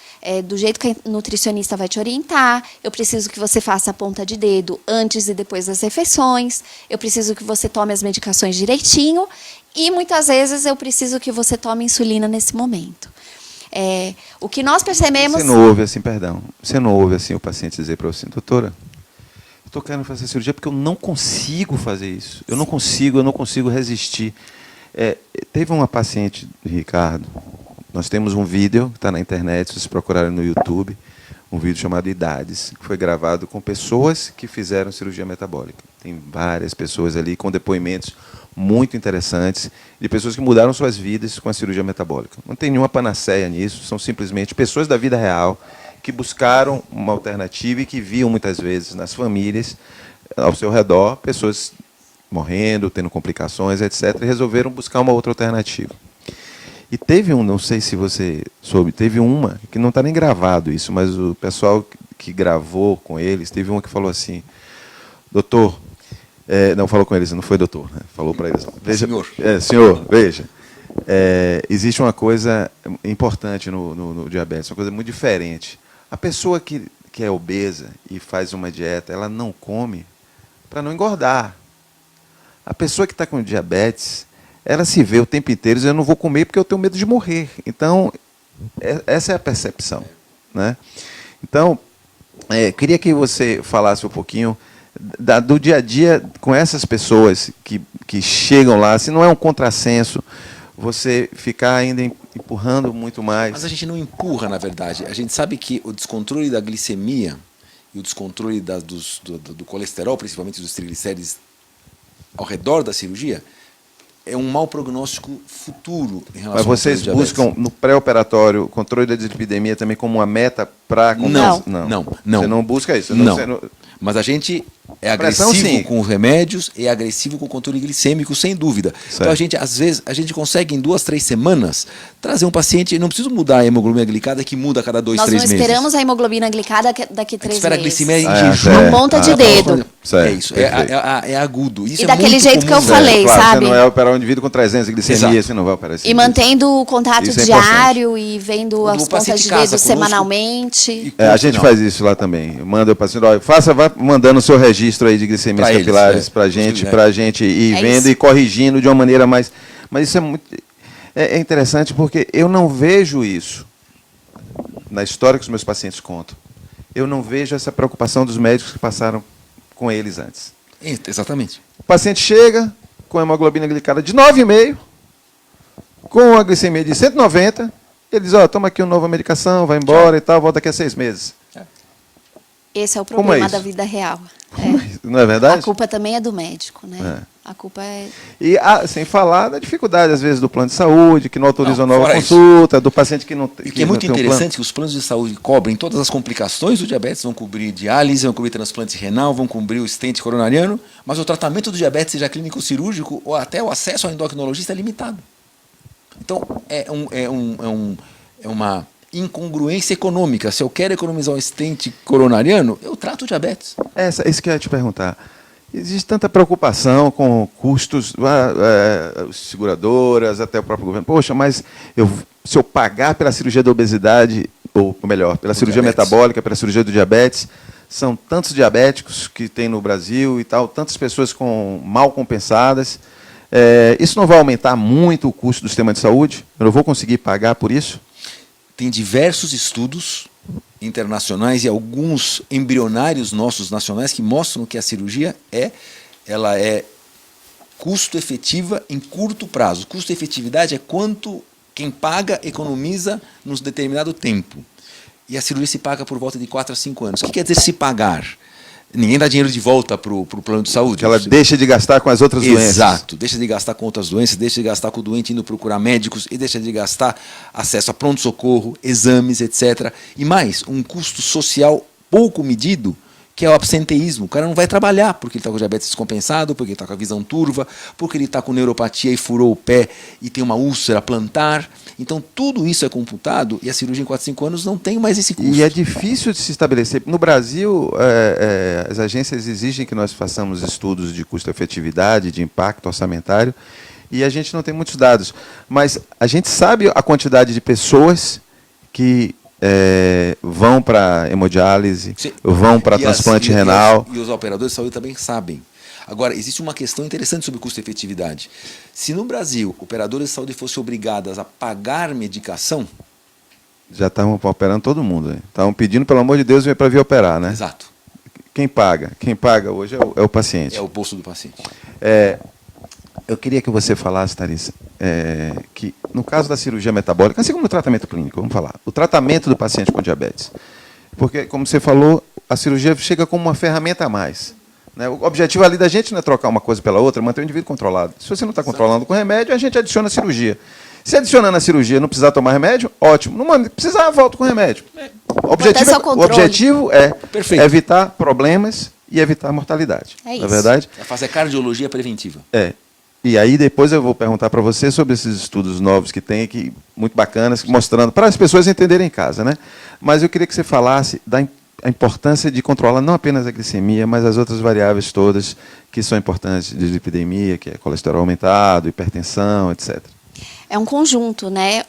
do jeito que a nutricionista vai te orientar, eu preciso que você faça a ponta de dedo antes e depois das refeições, eu preciso que você tome as medicações direitinho, e muitas vezes eu preciso que você tome insulina nesse momento. O que nós percebemos... Você não ouve assim, perdão, você não ouve assim o paciente dizer para você, doutora, eu estou querendo fazer cirurgia porque eu não consigo fazer isso, eu não consigo resistir. Teve uma paciente, Ricardo, nós temos um vídeo que está na internet, se vocês procurarem no YouTube, um vídeo chamado Idades, que foi gravado com pessoas que fizeram cirurgia metabólica. Tem várias pessoas ali com depoimentos muito interessantes de pessoas que mudaram suas vidas com a cirurgia metabólica. Não tem nenhuma panaceia nisso, são simplesmente pessoas da vida real que buscaram uma alternativa e que viam muitas vezes nas famílias, ao seu redor, pessoas morrendo, tendo complicações, etc., e resolveram buscar uma outra alternativa. E teve não sei se você soube, teve uma, que não está nem gravado isso, mas o pessoal que gravou com eles, teve uma que falou assim, doutor, não falou com eles, não foi doutor, né? Falou para eles, veja, senhor, senhor, veja, existe uma coisa importante no diabetes, uma coisa muito diferente. A pessoa que é obesa e faz uma dieta, ela não come para não engordar. A pessoa que está com diabetes, ela se vê o tempo inteiro dizendo, eu não vou comer porque eu tenho medo de morrer. Então, essa é a percepção, né? Então, queria que você falasse um pouquinho do dia a dia com essas pessoas que chegam lá, se não é um contrassenso, você ficar ainda empurrando muito mais. Mas a gente não empurra, na verdade. A gente sabe que o descontrole da glicemia e o descontrole do colesterol, principalmente dos triglicérides, ao redor da cirurgia, é um mau prognóstico futuro em relação. Mas vocês buscam no pré-operatório o controle da dislipidemia também como uma meta para... Não. Você não busca isso? Não. Você não... Mas a gente é Pressão, agressivo sim. com os remédios e é agressivo com o controle glicêmico, sem dúvida. Certo. Então, às vezes, a gente consegue, em 2, 3 semanas, trazer um paciente, não preciso mudar a hemoglobina glicada, que muda a cada 2, 3 meses. Nós não esperamos a hemoglobina glicada daqui 3 meses. Espera a glicemia em jejum. certo. Uma ponta de dedo. É isso, é agudo. Isso E é daquele muito jeito que eu comum. falei, claro, sabe? Você não vai operar um indivíduo com 300 de glicemia, Exato. você não vai operar esse E mantendo o contato Isso é diário e vendo Quando as o paciente pontas de casa dedo conosco, semanalmente. A gente faz isso lá também. Manda o paciente, olha, vai mandando o seu registro aí de glicemias Pra eles, capilares para a gente ir vendo isso. e corrigindo de uma maneira mais... Mas isso é muito... É interessante porque eu não vejo isso na história que os meus pacientes contam. Eu não vejo essa preocupação dos médicos que passaram com eles antes. Exatamente. O paciente chega com a hemoglobina glicada de 9,5, com a glicemia de 190, ele diz, toma aqui uma nova medicação, vai embora e tal, volta daqui a 6 meses. Esse é o Como é problema isso? da vida real. Não é verdade? A culpa também é do médico, né? A culpa é... E sem falar da dificuldade, às vezes, do plano de saúde, que não autoriza uma nova fora consulta, do paciente que não tem. E que é muito interessante que os planos de saúde cobrem todas as complicações do diabetes, vão cobrir diálise, vão cobrir transplante renal, vão cobrir o stent coronariano, mas o tratamento do diabetes, seja clínico cirúrgico ou até o acesso ao endocrinologista é limitado. Então, é uma incongruência econômica. Se eu quero economizar um stent coronariano, eu trato o diabetes. Isso que eu ia te perguntar. Existe tanta preocupação com custos, seguradoras, até o próprio governo. Poxa, mas se eu pagar pela cirurgia da obesidade, ou melhor, pela cirurgia metabólica, pela cirurgia do diabetes, são tantos diabéticos que tem no Brasil e tal, tantas pessoas mal compensadas. Isso não vai aumentar muito o custo do sistema de saúde? Eu não vou conseguir pagar por isso? Tem diversos estudos internacionais e alguns embrionários nossos nacionais que mostram que a cirurgia ela é custo efetiva em curto prazo. Custo efetividade é quanto quem paga economiza num determinado tempo. E a cirurgia se paga por volta de 4 a 5 anos. O que quer dizer se pagar? Ninguém dá dinheiro de volta para o plano de saúde. Que ela deixa de gastar com as outras doenças. Exato. Deixa de gastar com outras doenças, deixa de gastar com o doente indo procurar médicos e deixa de gastar acesso a pronto-socorro, exames, etc. E mais, um custo social pouco medido, que é o absenteísmo. O cara não vai trabalhar porque ele está com diabetes descompensado, porque ele está com a visão turva, porque ele está com neuropatia e furou o pé e tem uma úlcera plantar. Então, tudo isso é computado e a cirurgia em 4, 5 anos não tem mais esse custo. E é difícil de se estabelecer. No Brasil, as agências exigem que nós façamos estudos de custo-efetividade, de impacto orçamentário, e a gente não tem muitos dados. Mas a gente sabe a quantidade de pessoas que vão para hemodiálise, vão para transplante renal. E os operadores de saúde também sabem. Agora, existe uma questão interessante sobre custo-efetividade. Se no Brasil, operadores de saúde fossem obrigados a pagar medicação... Já estavam operando todo mundo. Estavam pedindo, pelo amor de Deus, para vir operar, né? Exato. Quem paga? Quem paga hoje é o paciente. É o bolso do paciente. Eu queria que você falasse, Tharissa, que no caso da cirurgia metabólica, assim como no tratamento clínico, vamos falar, o tratamento do paciente com diabetes. Porque, como você falou, a cirurgia chega como uma ferramenta a mais. Né? O objetivo ali da gente não é trocar uma coisa pela outra, manter o indivíduo controlado. Se você não está controlando com remédio, a gente adiciona a cirurgia. Se adicionando a cirurgia não precisar tomar remédio, ótimo. Não precisar, volta com remédio. O objetivo é evitar problemas e evitar mortalidade. É isso. Não é verdade? É fazer cardiologia preventiva. E aí depois eu vou perguntar para você sobre esses estudos novos que tem, muito bacanas, mostrando, para as pessoas entenderem em casa, né? Mas eu queria que você falasse a importância de controlar não apenas a glicemia, mas as outras variáveis todas que são importantes de lipidemia, que é colesterol aumentado, hipertensão, etc. É um conjunto, né?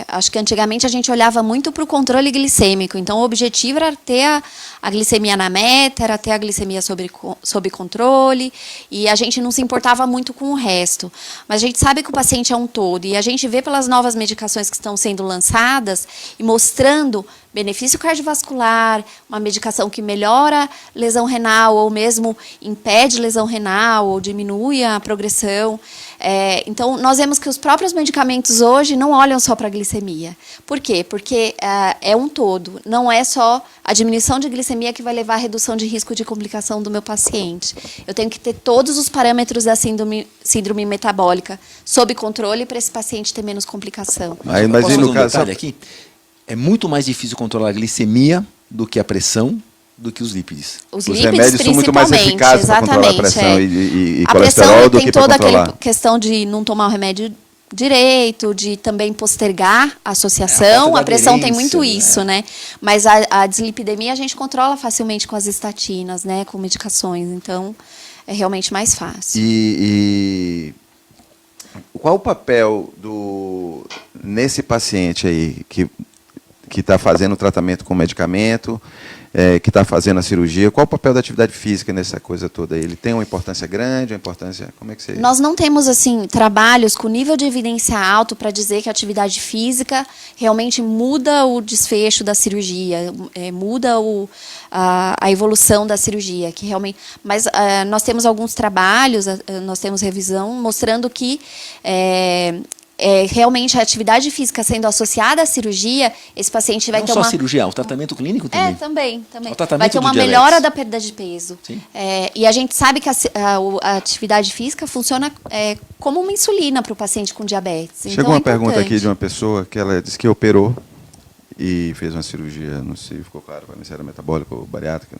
Acho que antigamente a gente olhava muito para o controle glicêmico. Então, o objetivo era ter a glicemia na meta, era ter a glicemia sob controle, e a gente não se importava muito com o resto. Mas a gente sabe que o paciente é um todo, e a gente vê pelas novas medicações que estão sendo lançadas e mostrando benefício cardiovascular, uma medicação que melhora lesão renal ou mesmo impede lesão renal ou diminui a progressão. Então, nós vemos que os próprios medicamentos hoje não olham só para a glicemia. Por quê? Porque é um todo, não é só a diminuição de glicemia que vai levar à redução de risco de complicação do meu paciente. Eu tenho que ter todos os parâmetros da síndrome metabólica sob controle para esse paciente ter menos complicação. Mas e no caso aqui? É muito mais difícil controlar a glicemia do que a pressão, do que os lípidos. Os remédios são muito mais eficazes para controlar a pressão e colesterol do que para controlar. A pressão tem toda aquela questão de não tomar o remédio direito, de também postergar a associação. A pressão tem muito isso, né? Mas a dislipidemia a gente controla facilmente com as estatinas, né? Com medicações. Então, é realmente mais fácil. E qual o papel nesse paciente aí que está fazendo o tratamento com medicamento, que está fazendo a cirurgia, qual o papel da atividade física nessa coisa toda? Ele tem uma importância grande, uma importância... Como é que você... Nós não temos, assim, trabalhos com nível de evidência alto para dizer que a atividade física realmente muda o desfecho da cirurgia, muda a evolução da cirurgia, que realmente... Mas nós temos alguns trabalhos, nós temos revisão, mostrando que... realmente a atividade física sendo associada à cirurgia, esse paciente vai ter uma... Não só cirurgia, o tratamento clínico também. Também. Vai ter uma melhora da perda de peso. Sim. E a gente sabe que a atividade física funciona como uma insulina para o paciente com diabetes. Chegou uma pergunta aqui de uma pessoa que ela disse que operou e fez uma cirurgia, não sei, ficou claro para mim se era metabólica ou bariátrica,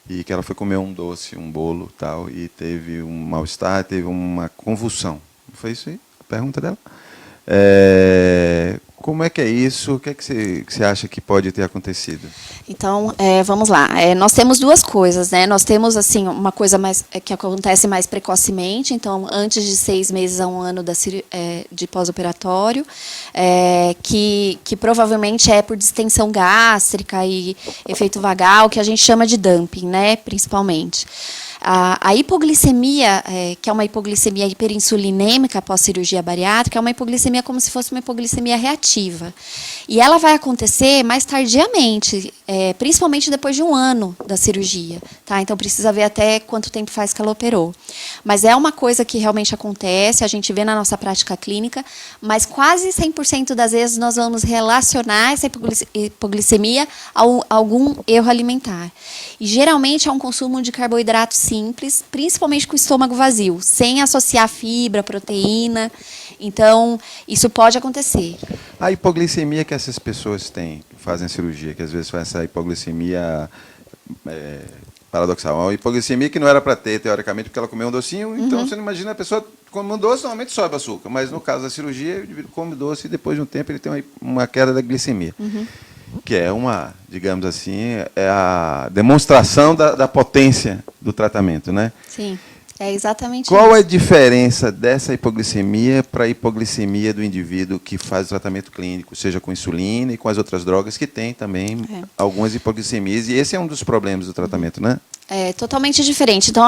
e que ela foi comer um doce, um bolo tal, e teve um mal-estar, teve uma convulsão. Foi isso aí? Pergunta dela. Como é que é isso? O que é que você acha que pode ter acontecido? Então, vamos lá. Nós temos duas coisas, né? Nós temos, assim, uma coisa que acontece mais precocemente, então, antes de 6 meses a 1 ano de pós-operatório, que provavelmente é por distensão gástrica e efeito vagal, que a gente chama de dumping, né? Principalmente. A hipoglicemia, que é uma hipoglicemia hiperinsulinêmica após cirurgia bariátrica, é uma hipoglicemia como se fosse uma hipoglicemia reativa. E ela vai acontecer mais tardiamente, principalmente depois de 1 ano da cirurgia. Tá? Então, precisa ver até quanto tempo faz que ela operou. Mas é uma coisa que realmente acontece, a gente vê na nossa prática clínica, mas quase 100% das vezes nós vamos relacionar essa hipoglicemia a algum erro alimentar. E, geralmente, é um consumo de carboidrato simples, principalmente com o estômago vazio, sem associar fibra, proteína. Então, isso pode acontecer. A hipoglicemia que essas pessoas têm, que fazem cirurgia, que às vezes faz essa hipoglicemia paradoxal, uma hipoglicemia que não era para ter, teoricamente, porque ela comeu um docinho, então você não imagina, a pessoa come um doce, normalmente sobe açúcar, mas no caso da cirurgia, ele come doce e depois de um tempo ele tem uma queda da glicemia. Que é uma, digamos assim, é a demonstração da potência do tratamento, né? Sim, é exatamente Qual isso. é a diferença dessa hipoglicemia para a hipoglicemia do indivíduo que faz o tratamento clínico, seja com insulina e com as outras drogas, que tem também algumas hipoglicemias, e esse é um dos problemas do tratamento, né? É totalmente diferente. Então,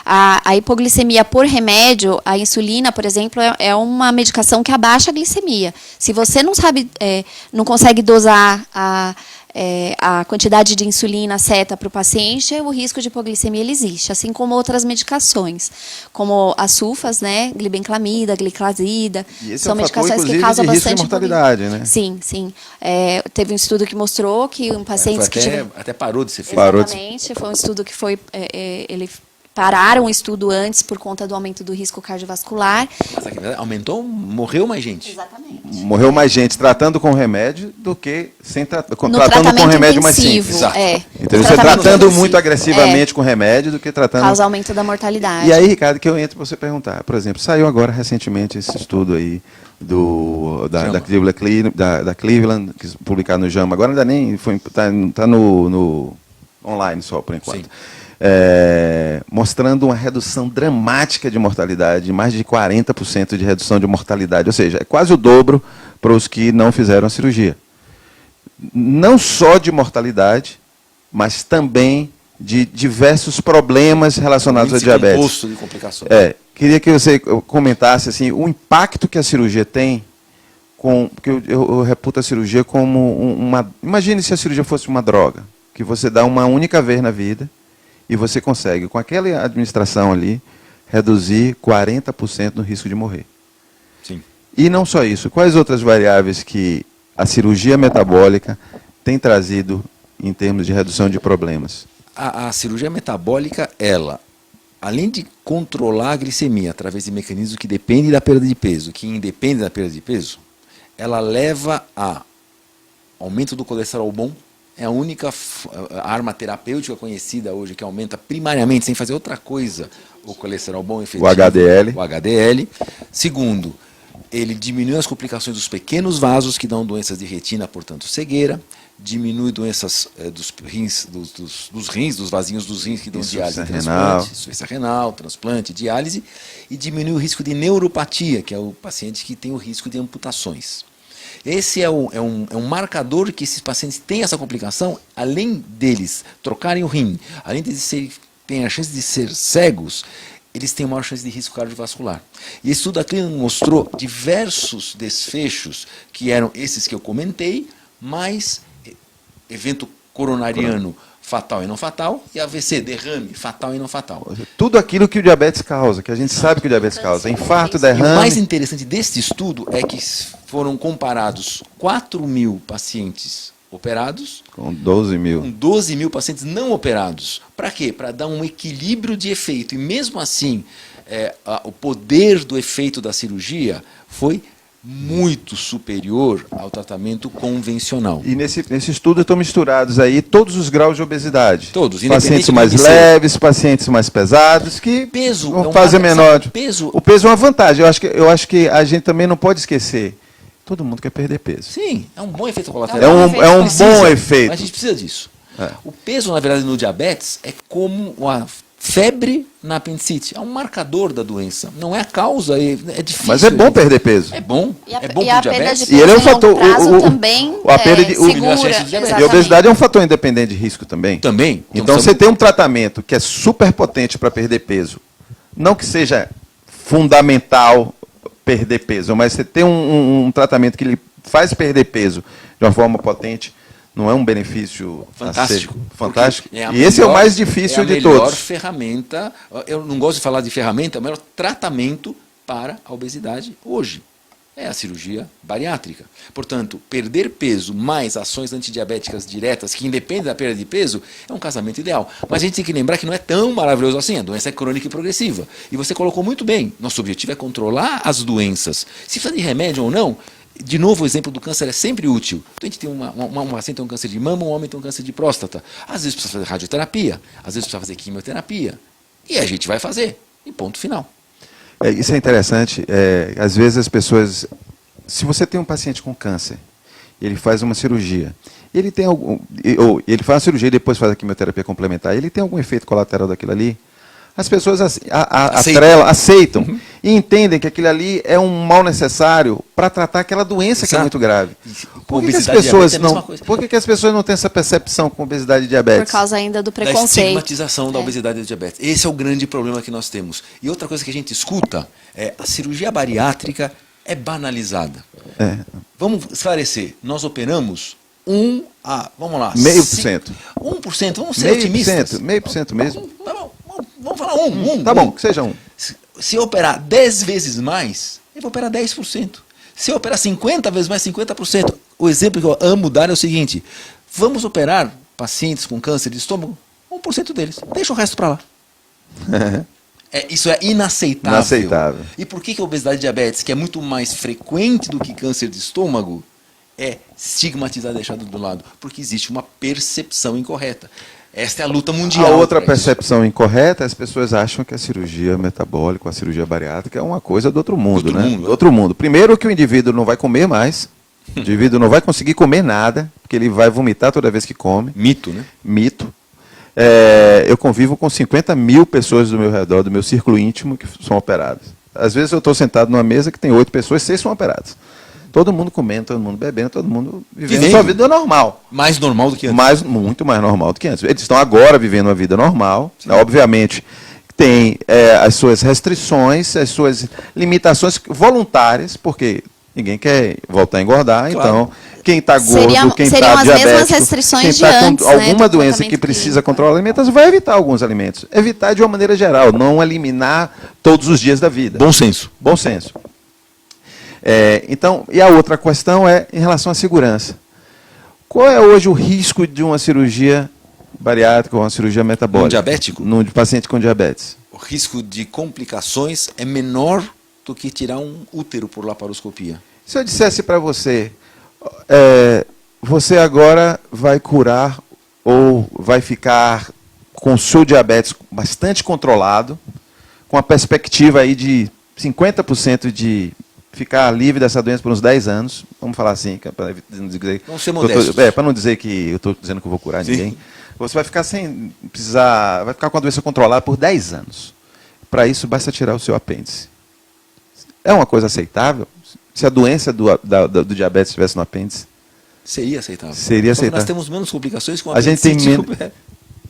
a hipoglicemia por remédio, a insulina, por exemplo, é uma medicação que abaixa a glicemia. Se você não sabe, não consegue dosar a quantidade de insulina certa para o paciente, o risco de hipoglicemia ele existe, assim como outras medicações, como as sulfas, né, glibenclamida, gliclazida, são medicações que causam bastante mortalidade, né? Sim. Teve um estudo que mostrou que pacientes que até parou de ser feito. Exatamente, foi um estudo que foi pararam o estudo antes por conta do aumento do risco cardiovascular. Mas aumentou, morreu mais gente. Exatamente. Morreu mais gente tratando com remédio do que tratando com remédio mais simples. Exato. Então, você tratando muito agressivamente com remédio do que tratando... Causa aumento da mortalidade. E aí, Ricardo, que eu entro para você perguntar. Por exemplo, saiu agora recentemente esse estudo aí da Cleveland, que publicado no JAMA. Agora ainda nem foi, está no online só, por enquanto. mostrando uma redução dramática de mortalidade, mais de 40% de redução de mortalidade, ou seja, é quase o dobro para os que não fizeram a cirurgia. Não só de mortalidade, mas também de diversos problemas relacionados à diabetes. Composto de complicações. Queria que você comentasse assim, o impacto que a cirurgia tem, porque eu reputo a cirurgia como uma... Imagine se a cirurgia fosse uma droga, que você dá uma única vez na vida e você consegue, com aquela administração ali, reduzir 40% no risco de morrer. Sim. E não só isso, quais outras variáveis que a cirurgia metabólica tem trazido em termos de redução de problemas? A cirurgia metabólica, ela, além de controlar a glicemia através de mecanismos que dependem da perda de peso, que independem da perda de peso, ela leva a aumento do colesterol bom. É a única arma terapêutica conhecida hoje que aumenta primariamente, sem fazer outra coisa, o colesterol bom efetivo. O HDL. O HDL. Segundo, ele diminui as complicações dos pequenos vasos que dão doenças de retina, portanto cegueira. Diminui doenças dos rins, dos vasinhos dos rins que dão diálise e transplante, insuficiência renal, transplante, diálise, e diminui o risco de neuropatia, que é o paciente que tem o risco de amputações. Esse é um marcador que esses pacientes têm essa complicação, além deles trocarem o rim, além deles terem a chance de ser cegos, eles têm maior chance de risco cardiovascular. E esse estudo da clínica mostrou diversos desfechos, que eram esses que eu comentei, mais evento coronariano fatal e não fatal, e AVC, derrame, fatal e não fatal. Tudo aquilo que o diabetes causa, que a gente sabe que o diabetes causa. Infarto, derrame... E o mais interessante deste estudo é que foram comparados 4.000 pacientes operados com 12 mil. Com 12 mil pacientes não operados. Para quê? Para dar um equilíbrio de efeito. E mesmo assim, o poder do efeito da cirurgia foi muito superior ao tratamento convencional. E nesse estudo estão misturados aí todos os graus de obesidade. Todos. Pacientes mais leves, pacientes mais pesados, que peso vão fazer menor. O peso é uma vantagem. Eu acho que a gente também não pode esquecer. Todo mundo quer perder peso. Sim, é um bom efeito colateral. É um bom efeito. Mas a gente precisa disso. O peso, na verdade, no diabetes é como a febre na apendicite. É um marcador da doença. Não é a causa, é difícil. Mas é bom perder peso. É bom. É bom para o diabetes. E ele é um fator. Também e a obesidade é um fator independente de risco também. Também. Então você tem um tratamento que é super potente para perder peso. Não que seja fundamental perder peso, mas você tem um tratamento que lhe faz perder peso de uma forma potente. Não é um benefício fantástico. Fantástico. E esse é o mais difícil de todos. É a melhor ferramenta, eu não gosto de falar de ferramenta, é o melhor tratamento para a obesidade hoje. É a cirurgia bariátrica. Portanto, perder peso mais ações antidiabéticas diretas, que independem da perda de peso, é um casamento ideal. Mas a gente tem que lembrar que não é tão maravilhoso assim. A doença é crônica e progressiva. E você colocou muito bem. Nosso objetivo é controlar as doenças. Se precisa de remédio ou não, de novo, o exemplo do câncer é sempre útil. Então, a gente tem um paciente tem um câncer de mama, um homem tem um câncer de próstata. Às vezes precisa fazer radioterapia, às vezes precisa fazer quimioterapia. E a gente vai fazer. E ponto final. Isso é interessante. Às vezes as pessoas... Se você tem um paciente com câncer, ele faz uma cirurgia, ele faz a cirurgia e depois faz a quimioterapia complementar, ele tem algum efeito colateral daquilo ali? As pessoas aceitam e entendem que aquilo ali é um mal necessário para tratar aquela doença que é muito grave. Por que as pessoas não têm essa percepção com obesidade e diabetes? Por causa ainda do preconceito. Da estigmatização da obesidade e da diabetes. Esse é o grande problema que nós temos. E outra coisa que a gente escuta é a cirurgia bariátrica é banalizada. Vamos esclarecer. Nós operamos vamos lá. 0,5%. 1%. Vamos ser otimistas. 0,5% mesmo. Tá bom. Vamos falar um. Tá bom, que seja um. Se eu operar 10 vezes mais, eu vou operar 10%. Se eu operar 50 vezes mais, 50%. O exemplo que eu amo dar é o seguinte. Vamos operar pacientes com câncer de estômago? 1% deles. Deixa o resto para lá. Isso é inaceitável. Inaceitável. E por que a obesidade e diabetes, que é muito mais frequente do que câncer de estômago, é estigmatizada e deixada do lado? Porque existe uma percepção incorreta. Esta é a luta mundial. A outra percepção incorreta, as pessoas acham que a cirurgia metabólica, a cirurgia bariátrica é uma coisa do outro mundo, Do outro mundo. Primeiro que o indivíduo não vai comer mais, o indivíduo não vai conseguir comer nada, porque ele vai vomitar toda vez que come. Mito, né? Mito. eu convivo com 50 mil pessoas do meu redor, do meu círculo íntimo, que são operadas. Às vezes eu estou sentado numa mesa que tem 8 pessoas, 6 são operadas. Todo mundo comendo, todo mundo bebendo, todo mundo vivendo sua vida normal. Mais normal do que antes. Muito mais normal do que antes. Eles estão agora vivendo uma vida normal, né? Obviamente tem as suas restrições, as suas limitações voluntárias, porque ninguém quer voltar a engordar, Claro. Então quem está gordo, quem está seriam as mesmas diabético, restrições quem de está antes, com né, alguma do doença que tratamento precisa clínico. controlar a alimentação, vai evitar alguns alimentos. Evitar de uma maneira geral, não eliminar todos os dias da vida. Bom senso. Bom senso. Então, e a outra questão é em relação à segurança. Qual é hoje o risco de uma cirurgia bariátrica ou uma cirurgia metabólica? Um diabético? Num paciente com diabetes. O risco de complicações é menor do que tirar um útero por laparoscopia. Se eu dissesse para você, você agora vai curar ou vai ficar com o seu diabetes bastante controlado, com a perspectiva aí de 50% de ficar livre dessa doença por uns 10 anos, vamos falar assim, para não dizer, Vamos ser modestos. para não dizer que eu estou dizendo que eu vou curar Sim. ninguém, você vai ficar sem precisar, vai ficar com a doença controlada por 10 anos. Para isso, basta tirar o seu apêndice. É uma coisa aceitável? Se a doença do diabetes estivesse no apêndice? Seria aceitável. Seria Só que aceitável. nós temos menos complicações com A gente tem apendicite. menos.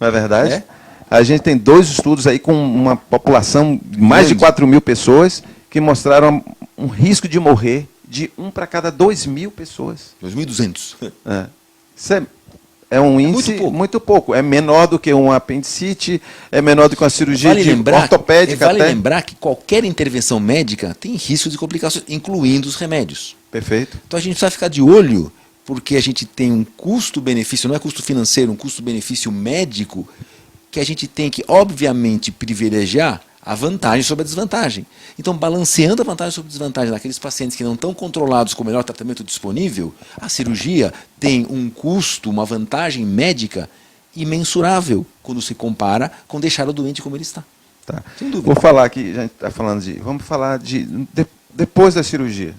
Não é verdade? É? A gente tem 2 estudos aí com uma população de mais de Grande. 4 mil pessoas que mostraram um risco de morrer de 1 para cada 2.000 pessoas. 2.200. Isso é um índice muito pouco. É menor do que um apendicite, é menor do que uma cirurgia ortopédica. Vale até. lembrar que qualquer intervenção médica tem risco de complicações, incluindo os remédios. Perfeito. Então a gente precisa ficar de olho, porque a gente tem um custo-benefício, não é custo financeiro, um custo-benefício médico, que a gente tem que, obviamente, privilegiar a vantagem sobre a desvantagem. Então, balanceando a vantagem sobre a desvantagem naqueles pacientes que não estão controlados com o melhor tratamento disponível, a cirurgia tem um custo, uma vantagem médica imensurável quando se compara com deixar o doente como ele está. Tá. Sem dúvida. Vou falar aqui, a gente está falando de. Vamos falar depois da cirurgia.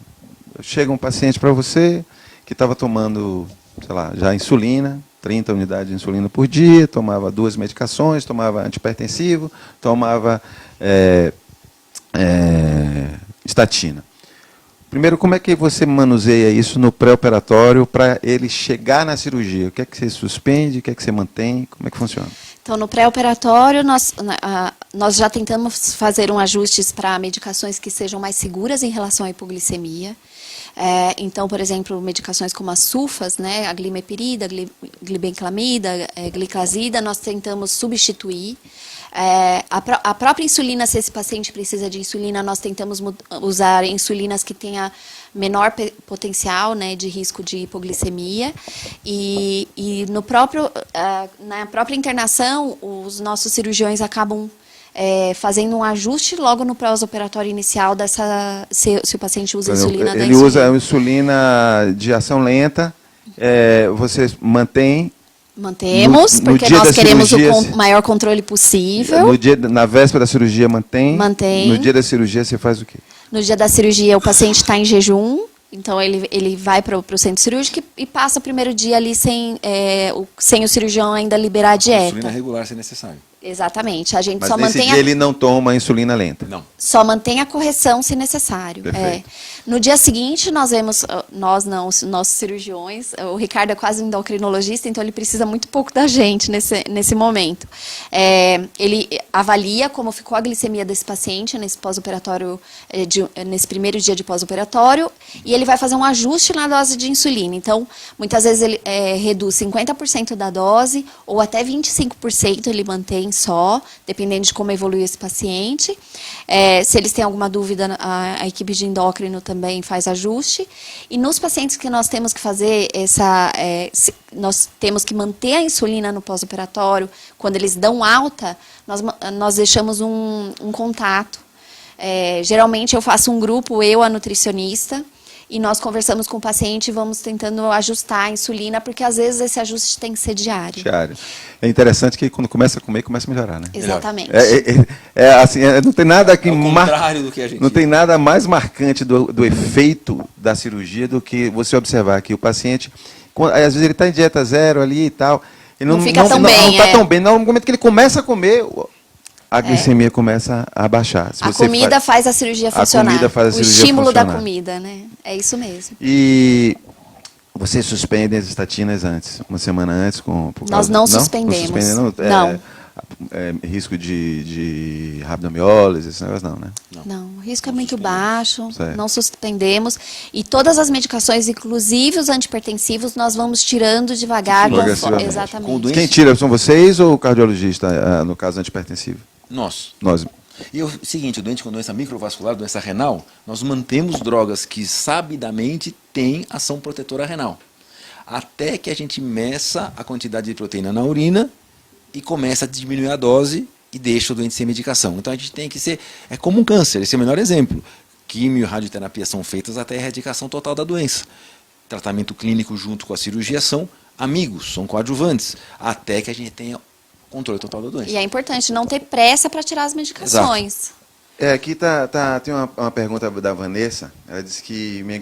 Chega um paciente para você que estava tomando, sei lá, já insulina, 30 unidades de insulina por dia, tomava 2 medicações, tomava antipertensivo, tomava estatina. Primeiro, como é que você manuseia isso no pré-operatório para ele chegar na cirurgia? O que é que você suspende, o que é que você mantém, como é que funciona? Então, no pré-operatório, nós já tentamos fazer ajustes para medicações que sejam mais seguras em relação à hipoglicemia. Então, por exemplo, medicações como as sulfas, né, a glimepirida, glibenclamida, gliclazida, nós tentamos substituir. A própria insulina, se esse paciente precisa de insulina, nós tentamos usar insulinas que tenha menor potencial, né, de risco de hipoglicemia. E na própria internação, os nossos cirurgiões acabam fazendo um ajuste logo no pós-operatório inicial se o paciente usa insulina da Ele insulina. usa a insulina de ação lenta, você mantém. Mantemos, no porque dia nós da queremos cirurgia, o maior controle possível. Na véspera da cirurgia mantém. Mantém. No dia da cirurgia você faz o quê? No dia da cirurgia o paciente está em jejum, então ele vai para o centro cirúrgico e passa o primeiro dia ali sem o cirurgião ainda liberar a dieta. Insulina regular se necessário. Exatamente. A gente Mas só nesse mantém dia ele não toma insulina lenta. Não. Só mantém a correção se necessário. Perfeito. No dia seguinte, os nossos cirurgiões, o Ricardo é quase um endocrinologista, então ele precisa muito pouco da gente nesse momento. Ele avalia como ficou a glicemia desse paciente nesse pós-operatório, nesse primeiro dia de pós-operatório, e ele vai fazer um ajuste na dose de insulina. Então, muitas vezes ele reduz 50% da dose, ou até 25% ele mantém só, dependendo de como evolui esse paciente. Se eles têm alguma dúvida, a equipe de endócrino também faz ajuste. E nos pacientes que nós temos que fazer nós temos que manter a insulina no pós-operatório, quando eles dão alta, nós deixamos um contato. Geralmente eu faço um grupo, a nutricionista, e nós conversamos com o paciente e vamos tentando ajustar a insulina, porque às vezes esse ajuste tem que ser diário. É interessante que quando começa a comer, começa a melhorar, né? Exatamente. Assim, não tem nada que contrário do que a gente... Não tem nada mais marcante do efeito da cirurgia do que você observar que o paciente, às vezes ele está em dieta zero ali e tal, Ele não fica tão bem. Não está tão bem. No momento que ele começa a comer, a glicemia começa a baixar. A comida faz a cirurgia funcionar. A comida faz a cirurgia funcionar. O estímulo da comida, né? É isso mesmo. E vocês suspendem as estatinas antes, uma semana antes? Nós não suspendemos. Não. Risco de rabdomiólise, esse negócio não, né? Não, o risco é muito baixo, não suspendemos. E todas as medicações, inclusive os antihipertensivos, nós vamos tirando devagar. Exatamente. Quem tira são vocês ou o cardiologista, no caso antihipertensivo? Nós. Nós. E o seguinte, o doente com doença microvascular, doença renal, nós mantemos drogas que sabidamente têm ação protetora renal. Até que a gente meça a quantidade de proteína na urina e começa a diminuir a dose e deixa o doente sem medicação. Então a gente tem que ser... É como um câncer, esse é o melhor exemplo. Químio e radioterapia são feitas até a erradicação total da doença. Tratamento clínico junto com a cirurgia são amigos, são coadjuvantes, até que a gente tenha controle total da doença. E é importante não ter pressa para tirar as medicações. Exato. Aqui tem uma pergunta da Vanessa. Ela disse que minha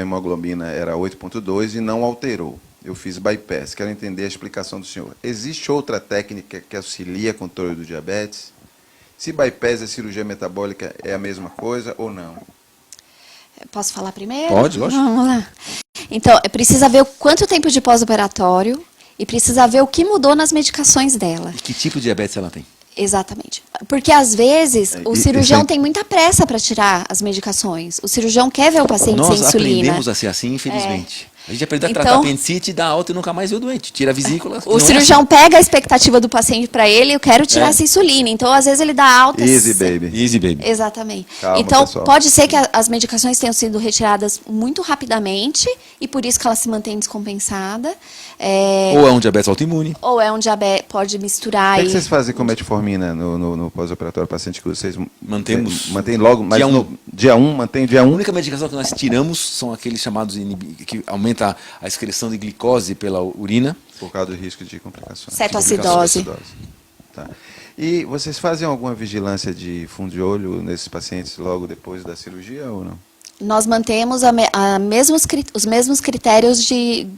hemoglobina era 8,2 e não alterou. Eu fiz bypass. Quero entender a explicação do senhor. Existe outra técnica que auxilia o controle do diabetes? Se bypass e cirurgia metabólica é a mesma coisa ou não? Posso falar primeiro? Pode, lógico. Vamos lá. Então, precisa ver quanto tempo de pós-operatório e precisa ver o que mudou nas medicações dela. E que tipo de diabetes ela tem? Exatamente. Porque, às vezes, o cirurgião tem muita pressa para tirar as medicações. O cirurgião quer ver o paciente sem insulina. Nós aprendemos a ser assim, infelizmente. A gente aprendeu a tratar apendicite, dá alta e nunca mais vê o doente. Tira a vesícula. O cirurgião pega a expectativa do paciente para ele, eu quero tirar essa insulina. Então, às vezes, ele dá alta. Easy, baby. Easy, baby. Exatamente. Calma, então, pessoal. pode ser que as medicações tenham sido retiradas muito rapidamente e por isso que ela se mantém descompensada. Ou é um diabetes autoimune. Ou é um diabetes, pode misturar. O que vocês fazem com metformina no pós-operatório paciente que vocês Mantemos. Mantém logo, mas dia 1, mantém dia A 1? única medicação que nós tiramos são aqueles chamados que aumenta a excreção de glicose pela urina. Por causa do risco de complicações. Cetoacidose. Tá. E vocês fazem alguma vigilância de fundo de olho nesses pacientes logo depois da cirurgia ou não? Nós mantemos os mesmos critérios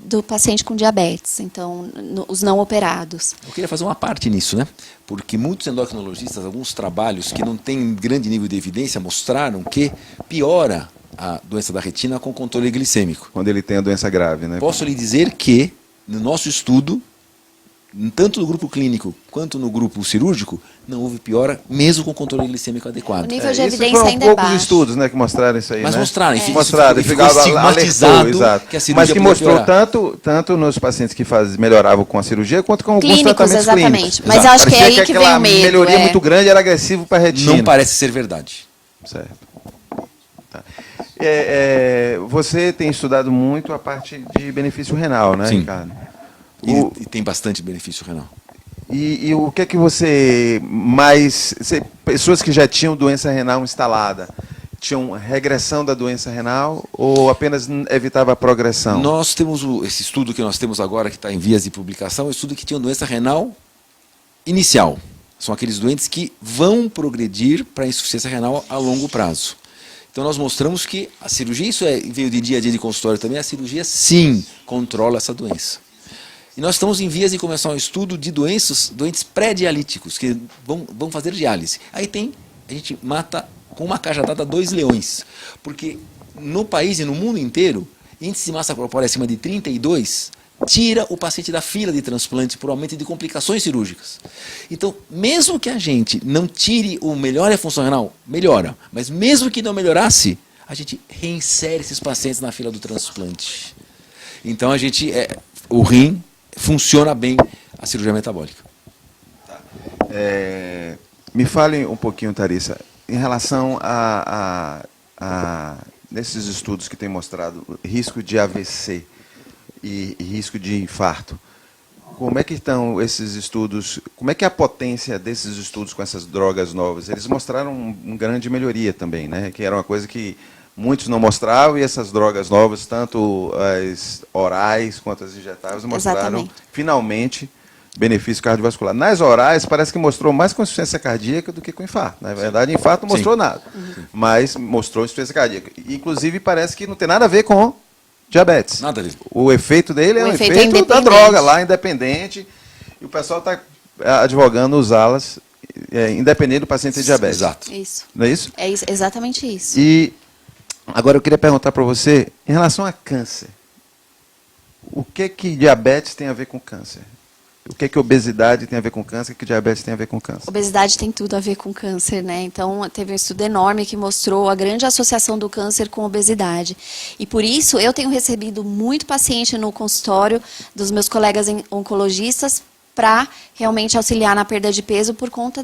do paciente com diabetes, então, os não operados. Eu queria fazer uma parte nisso, né? Porque muitos endocrinologistas, alguns trabalhos que não têm grande nível de evidência, mostraram que piora a doença da retina com controle glicêmico. Quando ele tem a doença grave, né? Posso lhe dizer que, no nosso estudo, tanto no grupo clínico quanto no grupo cirúrgico, não houve piora, mesmo com controle glicêmico adequado. O nível de Isso evidência foram ainda é poucos baixo. estudos, né, que mostraram isso aí, Mas né? mostraram, Mostraram, ficou estigmatizado exato. que a cirurgia Mas que podia mostrou piorar. tanto nos pacientes que melhoravam com a cirurgia, quanto com alguns Clínicos, tratamentos exatamente. clínicos. Mas eu acho que é Parecia aí que vem aquela o medo. melhoria muito grande era agressivo para a retina. Não parece ser verdade. Certo. Tá. Você tem estudado muito a parte de benefício renal, né, Sim. Ricardo? E tem bastante benefício renal. E o que é que você mais... pessoas que já tinham doença renal instalada, tinham regressão da doença renal ou apenas evitava a progressão? Nós temos esse estudo que nós temos agora, que está em vias de publicação, é um estudo que tinha doença renal inicial. São aqueles doentes que vão progredir para a insuficiência renal a longo prazo. Então nós mostramos que a cirurgia, isso veio de dia a dia de consultório também, a cirurgia sim controla essa doença. E nós estamos em vias de começar um estudo de doentes pré-dialíticos, que vão fazer diálise. Aí a gente mata com uma cajadada 2 leões. Porque no país e no mundo inteiro, índice de massa corpórea acima de 32 tira o paciente da fila de transplante por aumento de complicações cirúrgicas. Então, mesmo que a gente não tire o melhor a função renal, melhora. Mas mesmo que não melhorasse, a gente reinsere esses pacientes na fila do transplante. Então, o rim funciona bem a cirurgia metabólica. Me fale um pouquinho, Tharissa, em relação nesses estudos que têm mostrado risco de AVC e risco de infarto. Como é que estão esses estudos? Como é que é a potência desses estudos com essas drogas novas? Eles mostraram uma grande melhoria também, né? Que era uma coisa que muitos não mostravam, e essas drogas novas, tanto as orais quanto as injetáveis, mostraram finalmente benefício cardiovascular. Nas orais, parece que mostrou mais com insuficiência cardíaca do que com infarto. Na verdade, infarto não mostrou nada, mas mostrou insuficiência cardíaca. Inclusive, parece que não tem nada a ver com diabetes. Nada a ver. O efeito dele é um efeito efeito da droga lá, independente. E o pessoal está advogando usá-las, independente do paciente ter diabetes. Exato. Isso. Não é isso? É exatamente isso. E agora eu queria perguntar para você, em relação a câncer, o que diabetes tem a ver com câncer? O que obesidade tem a ver com câncer? O que diabetes tem a ver com câncer? Obesidade tem tudo a ver com câncer, né? Então, teve um estudo enorme que mostrou a grande associação do câncer com obesidade. E por isso, eu tenho recebido muito paciente no consultório dos meus colegas oncologistas para realmente auxiliar na perda de peso por conta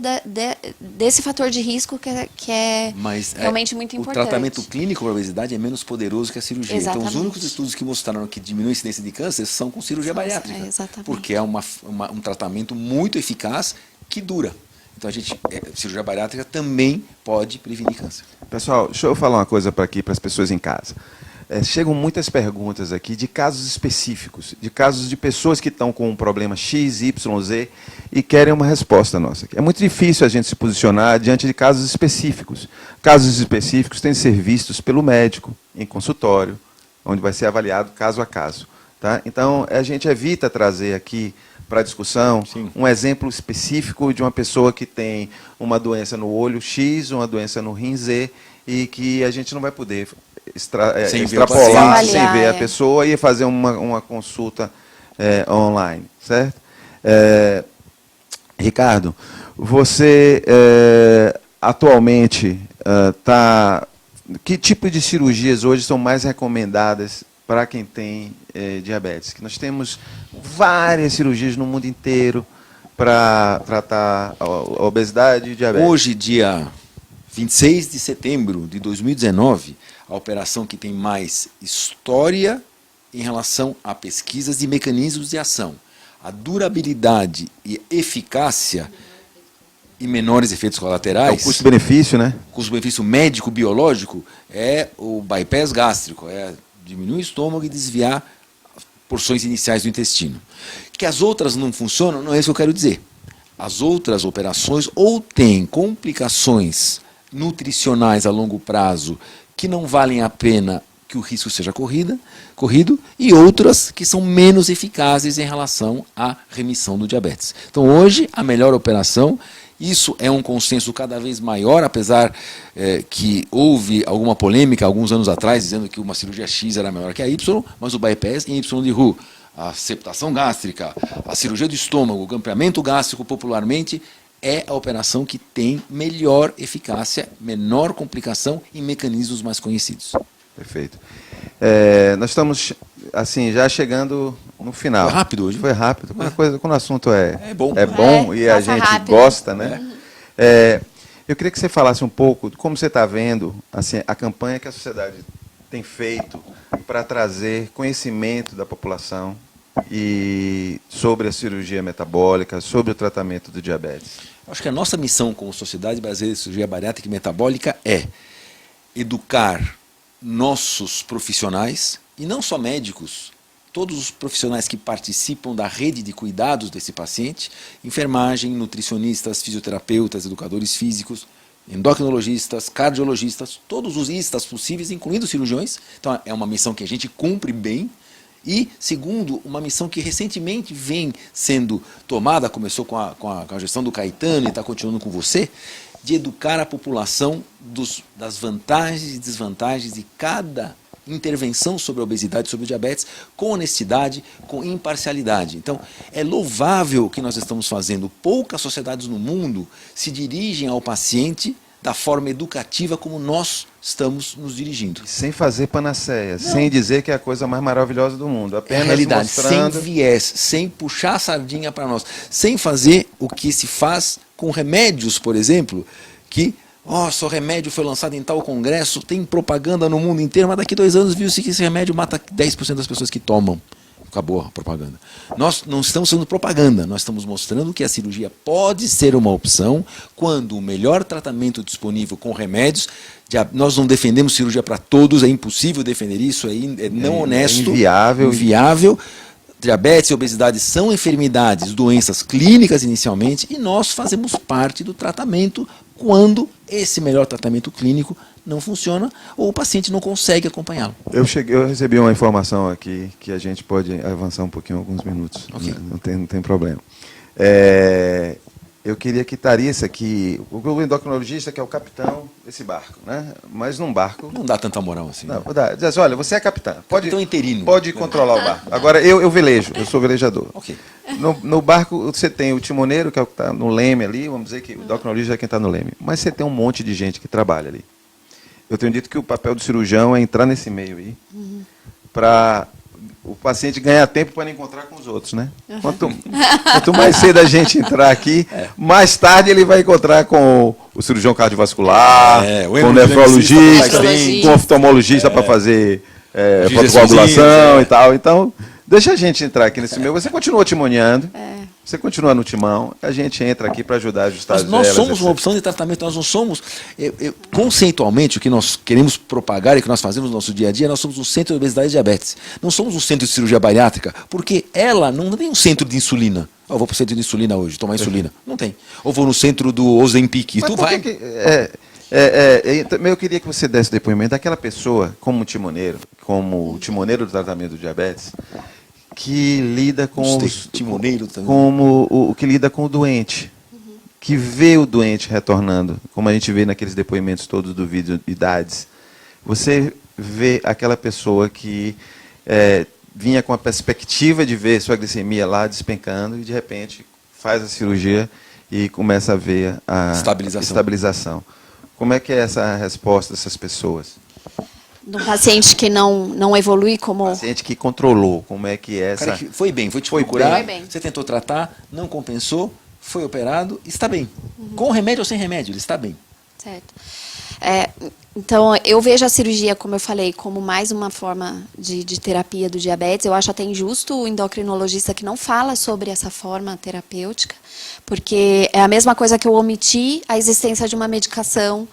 desse fator de risco que é realmente muito importante. O tratamento clínico para a obesidade é menos poderoso que a cirurgia. Exatamente. Então, os únicos estudos que mostraram que diminui a incidência de câncer são com cirurgia bariátrica. Exatamente. Porque é um tratamento muito eficaz que dura. Então, cirurgia bariátrica também pode prevenir câncer. Pessoal, deixa eu falar uma coisa para as pessoas em casa. Chegam muitas perguntas aqui de casos específicos, de casos de pessoas que estão com um problema X, Y, Z e querem uma resposta nossa. É muito difícil a gente se posicionar diante de casos específicos. Casos específicos têm que ser vistos pelo médico, em consultório, onde vai ser avaliado caso a caso. Tá? Então, a gente evita trazer aqui para a discussão um exemplo específico de uma pessoa que tem uma doença no olho X, uma doença no rim Z, e que a gente não vai poder extrapolar sem ver a pessoa e fazer uma consulta online, certo? Ricardo, você atualmente que tipo de cirurgias hoje são mais recomendadas para quem tem diabetes? Que nós temos várias cirurgias no mundo inteiro para tratar a obesidade e diabetes. Hoje, dia 26 de setembro de 2019, a operação que tem mais história em relação a pesquisas e mecanismos de ação, a durabilidade e eficácia e menores efeitos colaterais. É o custo-benefício, né? Custo-benefício médico-biológico é o bypass gástrico, diminuir o estômago e desviar porções iniciais do intestino. Que as outras não funcionam, não é isso que eu quero dizer. As outras operações ou têm complicações nutricionais a longo prazo que não valem a pena que o risco seja corrido, e outras que são menos eficazes em relação à remissão do diabetes. Então, hoje, a melhor operação, isso é um consenso cada vez maior, apesar que houve alguma polêmica alguns anos atrás, dizendo que uma cirurgia X era melhor que a Y, mas o bypass em Y de Roux, a septação gástrica, a cirurgia do estômago, o grampeamento gástrico popularmente, é a operação que tem melhor eficácia, menor complicação e mecanismos mais conhecidos. Perfeito. Nós estamos assim já chegando no final. Foi rápido hoje? Foi rápido. Quando o assunto é bom e a gente rápido. gosta, né? Eu queria que você falasse um pouco de como você está vendo assim, a campanha que a sociedade tem feito para trazer conhecimento da população e sobre a cirurgia metabólica, sobre o tratamento do diabetes. Acho que a nossa missão como Sociedade Brasileira de Cirurgia Bariátrica e Metabólica é educar nossos profissionais, e não só médicos, todos os profissionais que participam da rede de cuidados desse paciente, enfermagem, nutricionistas, fisioterapeutas, educadores físicos, endocrinologistas, cardiologistas, todos os istas possíveis, incluindo cirurgiões. Então é uma missão que a gente cumpre bem. E, segundo, uma missão que recentemente vem sendo tomada, começou com a gestão do Caetano e está continuando com você, de educar a população das vantagens e desvantagens de cada intervenção sobre a obesidade, sobre o diabetes, com honestidade, com imparcialidade. Então, é louvável o que nós estamos fazendo. Poucas sociedades no mundo se dirigem ao paciente da forma educativa como nós estamos nos dirigindo. Sem fazer panaceia, sem dizer que é a coisa mais maravilhosa do mundo. Apenas realidade, mostrando... sem viés, sem puxar a sardinha para nós, sem fazer o que se faz com remédios, por exemplo, que, nossa, o remédio foi lançado em tal congresso, tem propaganda no mundo inteiro, mas daqui 2 anos viu-se que esse remédio mata 10% das pessoas que tomam. Acabou a propaganda. Nós não estamos fazendo propaganda, nós estamos mostrando que a cirurgia pode ser uma opção quando o melhor tratamento disponível com remédios, nós não defendemos cirurgia para todos, é impossível defender isso, é não honesto, inviável. Diabetes e obesidade são enfermidades, doenças clínicas inicialmente, e nós fazemos parte do tratamento quando esse melhor tratamento clínico não funciona ou o paciente não consegue acompanhá-lo. Eu recebi uma informação aqui que a gente pode avançar um pouquinho, alguns minutos. Okay. Não tem problema. Eu queria que estaria aqui, o endocrinologista que é o capitão desse barco, né? Mas num barco... Não dá tanta moral assim. Não, diz assim, olha, você é capitão. Capitão interino. Pode controlar o barco. Agora, eu velejo, eu sou velejador. Ok. No barco, você tem o timoneiro, que é o que está no leme ali, vamos dizer que o endocrinologista é quem está no leme. Mas você tem um monte de gente que trabalha ali. Eu tenho dito que o papel do cirurgião é entrar nesse meio aí, para o paciente ganhar tempo para encontrar com os outros, né? Quanto mais cedo a gente entrar aqui, mais tarde ele vai encontrar com o cirurgião cardiovascular, com o nefrologista, com o oftalmologista para fazer fotocoagulação e tal. Então, deixa a gente entrar aqui nesse meio. Você continua timoneando. Você continua no timão, a gente entra aqui para ajudar a ajustar as velas. Nós somos uma opção de tratamento, nós não somos... conceitualmente, o que nós queremos propagar e que nós fazemos no nosso dia a dia, nós somos um centro de obesidade e diabetes. Não somos um centro de cirurgia bariátrica, porque ela não tem um centro de insulina. Eu vou para o centro de insulina hoje, tomar insulina. Não tem. Ou vou no centro do Ozempic. Tu vai... Eu queria que você desse depoimento daquela pessoa, como o timoneiro do tratamento do diabetes, que lida com o que lida com o doente, que vê o doente retornando, como a gente vê naqueles depoimentos todos do vídeo Idades. Você vê aquela pessoa que vinha com a perspectiva de ver sua glicemia lá despencando e de repente faz a cirurgia e começa a ver a estabilização. Como é que é essa resposta dessas pessoas? De um paciente que não evolui como... Paciente que controlou, como é que é essa... Cara, foi bem, foi te procurar, você tentou tratar, não compensou, foi operado, está bem. Com remédio ou sem remédio, ele está bem. Certo. Então, eu vejo a cirurgia, como eu falei, como mais uma forma de terapia do diabetes. Eu acho até injusto o endocrinologista que não fala sobre essa forma terapêutica, porque é a mesma coisa que eu omiti a existência de uma medicação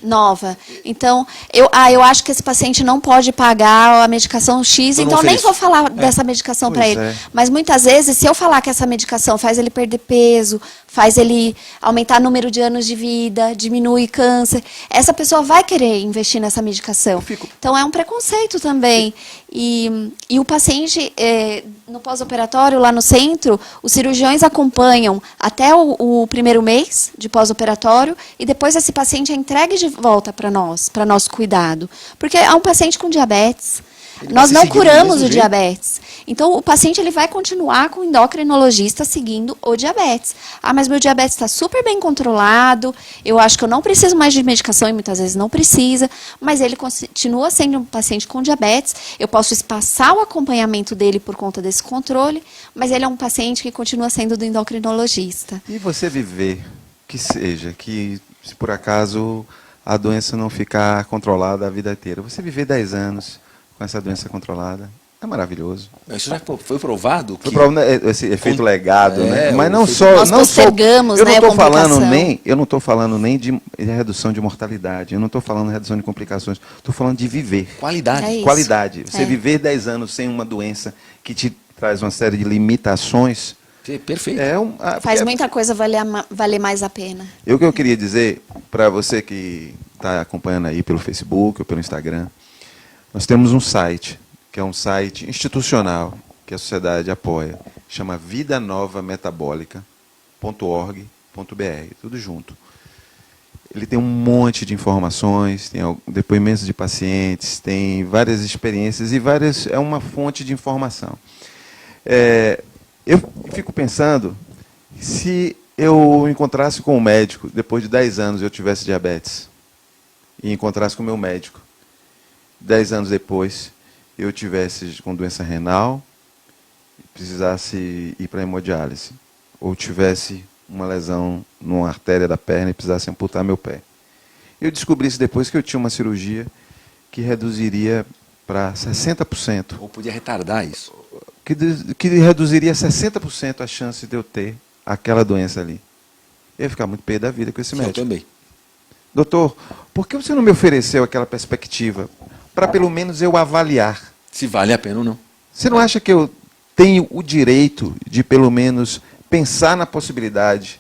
nova. Então, eu acho que esse paciente não pode pagar a medicação X, então nem vou falar dessa medicação para ele. Mas muitas vezes, se eu falar que essa medicação faz ele perder peso, faz ele aumentar o número de anos de vida, diminui câncer, essa pessoa vai querer investir nessa medicação. Então, é um preconceito também. E o paciente, no pós-operatório, lá no centro, os cirurgiões acompanham até o primeiro mês de pós-operatório e depois esse paciente é entregue de volta para nosso cuidado. Porque é um paciente com diabetes. Nós não curamos o diabetes. Então, o paciente ele vai continuar com o endocrinologista seguindo o diabetes. Ah, mas meu diabetes está super bem controlado, eu acho que eu não preciso mais de medicação e muitas vezes não precisa, mas ele continua sendo um paciente com diabetes, eu posso espaçar o acompanhamento dele por conta desse controle, mas ele é um paciente que continua sendo do endocrinologista. E você viver, que se por acaso a doença não ficar controlada a vida inteira, você viver 10 anos com essa doença controlada, é maravilhoso. Isso já foi provado? Esse efeito legado, né? Mas não só... Nós postergamos, eu não estou falando nem de redução de mortalidade, eu não estou falando de redução de complicações, estou falando de viver. Qualidade. Qualidade. Você viver 10 anos sem uma doença que te traz uma série de limitações... Perfeito. Faz muita coisa valer mais a pena. O que eu queria dizer, para você que está acompanhando aí pelo Facebook ou pelo Instagram, nós temos um site, que é um site institucional, que a sociedade apoia, chama vidanovametabolica.org.br, tudo junto. Ele tem um monte de informações, tem depoimentos de pacientes, tem várias experiências e é uma fonte de informação. Eu fico pensando, se eu encontrasse com um médico, depois de 10 anos eu tivesse diabetes, e encontrasse com o meu médico, 10 anos depois, eu tivesse com doença renal, precisasse ir para hemodiálise, ou tivesse uma lesão numa artéria da perna e precisasse amputar meu pé. Eu descobrisse depois que eu tinha uma cirurgia que reduziria para 60%. Ou podia retardar isso. Que reduziria 60% a chance de eu ter aquela doença ali. Eu ia ficar muito pé da vida com esse médico. Eu também. Doutor, por que você não me ofereceu aquela perspectiva? Para pelo menos eu avaliar. Se vale a pena ou não. Você não acha que eu tenho o direito de pelo menos pensar na possibilidade?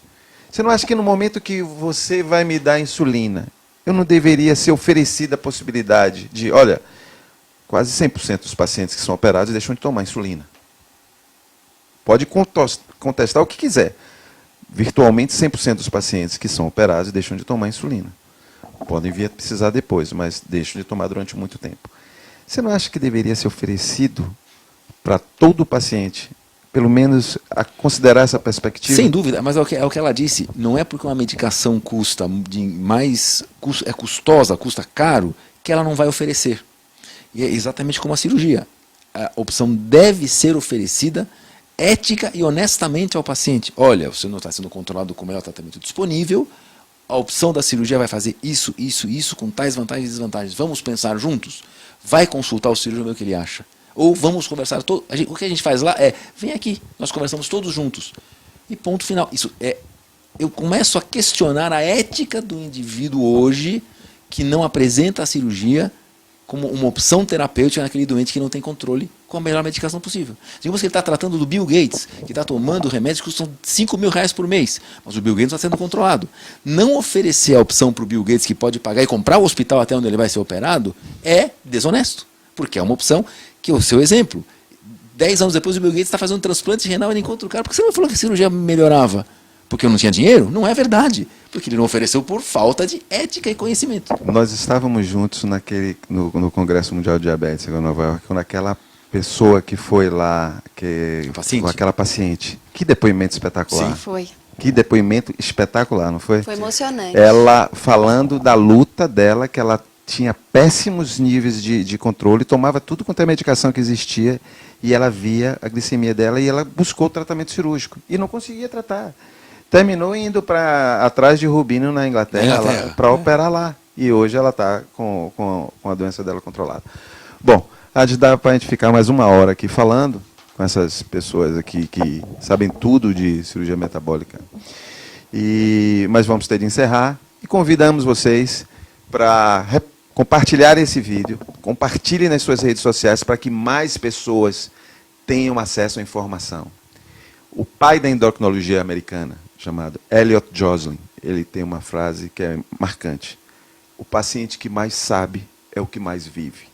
Você não acha que no momento que você vai me dar insulina, eu não deveria ser oferecida a possibilidade de, olha, quase 100% dos pacientes que são operados deixam de tomar insulina. pode contestar o que quiser. Virtualmente 100% dos pacientes que são operados deixam de tomar insulina. Podem vir a precisar depois, mas deixam de tomar durante muito tempo. Você não acha que deveria ser oferecido para todo paciente, pelo menos a considerar essa perspectiva? Sem dúvida, mas é o que ela disse, não é porque uma medicação é custosa, custa caro, que ela não vai oferecer. E é exatamente como a cirurgia. A opção deve ser oferecida ética e honestamente ao paciente. Olha, você não está sendo controlado com o melhor tratamento disponível, a opção da cirurgia vai fazer isso, com tais vantagens e desvantagens. Vamos pensar juntos? Vai consultar o cirurgião ver o que ele acha. Ou vamos conversar, o que a gente faz lá é, vem aqui, nós conversamos todos juntos. E ponto final. Eu começo a questionar a ética do indivíduo hoje que não apresenta a cirurgia como uma opção terapêutica naquele doente que não tem controle com a melhor medicação possível. Digamos que ele está tratando do Bill Gates, que está tomando remédios que custam R$5.000 por mês, mas o Bill Gates está sendo controlado. Não oferecer a opção para o Bill Gates, que pode pagar e comprar o hospital até onde ele vai ser operado, é desonesto, porque é uma opção que, o seu exemplo, 10 anos depois o Bill Gates está fazendo um transplante renal e ele encontra o cara. Por que você não falou que a cirurgia melhorava? Porque eu não tinha dinheiro? Não é verdade. Porque ele não ofereceu por falta de ética e conhecimento. Nós estávamos juntos no Congresso Mundial de Diabetes em Nova York, quando aquela pessoa que foi lá, com aquela paciente. Que depoimento espetacular. Sim, foi. Que depoimento espetacular, não foi? Foi emocionante. Ela falando da luta dela, que ela tinha péssimos níveis de controle, tomava tudo quanto é medicação que existia, e ela via a glicemia dela e ela buscou o tratamento cirúrgico. E não conseguia tratar. Terminou indo atrás de Rubino na Inglaterra para operar lá. E hoje ela está com a doença dela controlada. Bom, dá para a gente ficar mais uma hora aqui falando com essas pessoas aqui que sabem tudo de cirurgia metabólica. Mas vamos ter de encerrar e convidamos vocês para compartilhar esse vídeo, compartilhem nas suas redes sociais para que mais pessoas tenham acesso à informação. O pai da endocrinologia americana, chamado Elliot Joslin, ele tem uma frase que é marcante. O paciente que mais sabe é o que mais vive.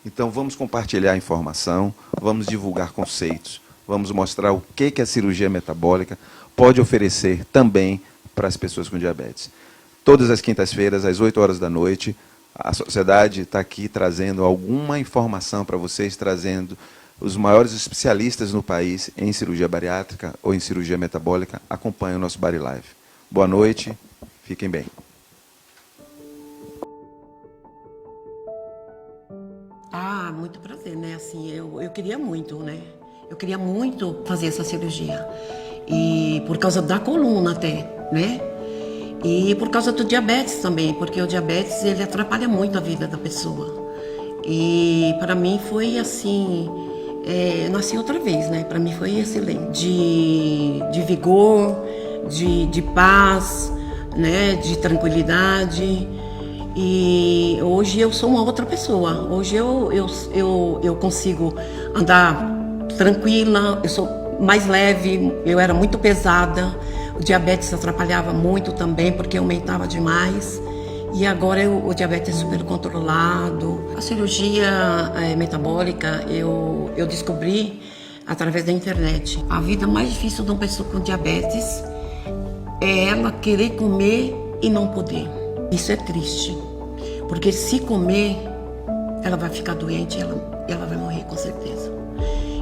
Então vamos compartilhar informação, vamos divulgar conceitos, vamos mostrar o que a cirurgia metabólica pode oferecer também para as pessoas com diabetes. Todas as quintas-feiras, às 8 horas da noite, a sociedade está aqui trazendo alguma informação para vocês, trazendo os maiores especialistas no país em cirurgia bariátrica ou em cirurgia metabólica. Acompanhem o nosso Bari Live. Boa noite, fiquem bem. Muito prazer, né? Assim, eu queria muito, né? Eu queria muito fazer essa cirurgia. E por causa da coluna até, né? E por causa do diabetes também, porque o diabetes, ele atrapalha muito a vida da pessoa. E para mim foi assim, eu nasci outra vez, né? Para mim foi excelente. De vigor, de paz, né? De tranquilidade. E hoje eu sou uma outra pessoa. Hoje eu consigo andar tranquila, eu sou mais leve, eu era muito pesada. O diabetes atrapalhava muito também, porque aumentava demais. E agora o diabetes é super controlado. A cirurgia metabólica eu descobri através da internet. A vida mais difícil de uma pessoa com diabetes é ela querer comer e não poder. Isso é triste, porque se comer, ela vai ficar doente e ela vai morrer com certeza.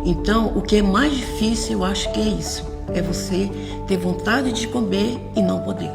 Então, o que é mais difícil, eu acho que é isso. É você ter vontade de comer e não poder.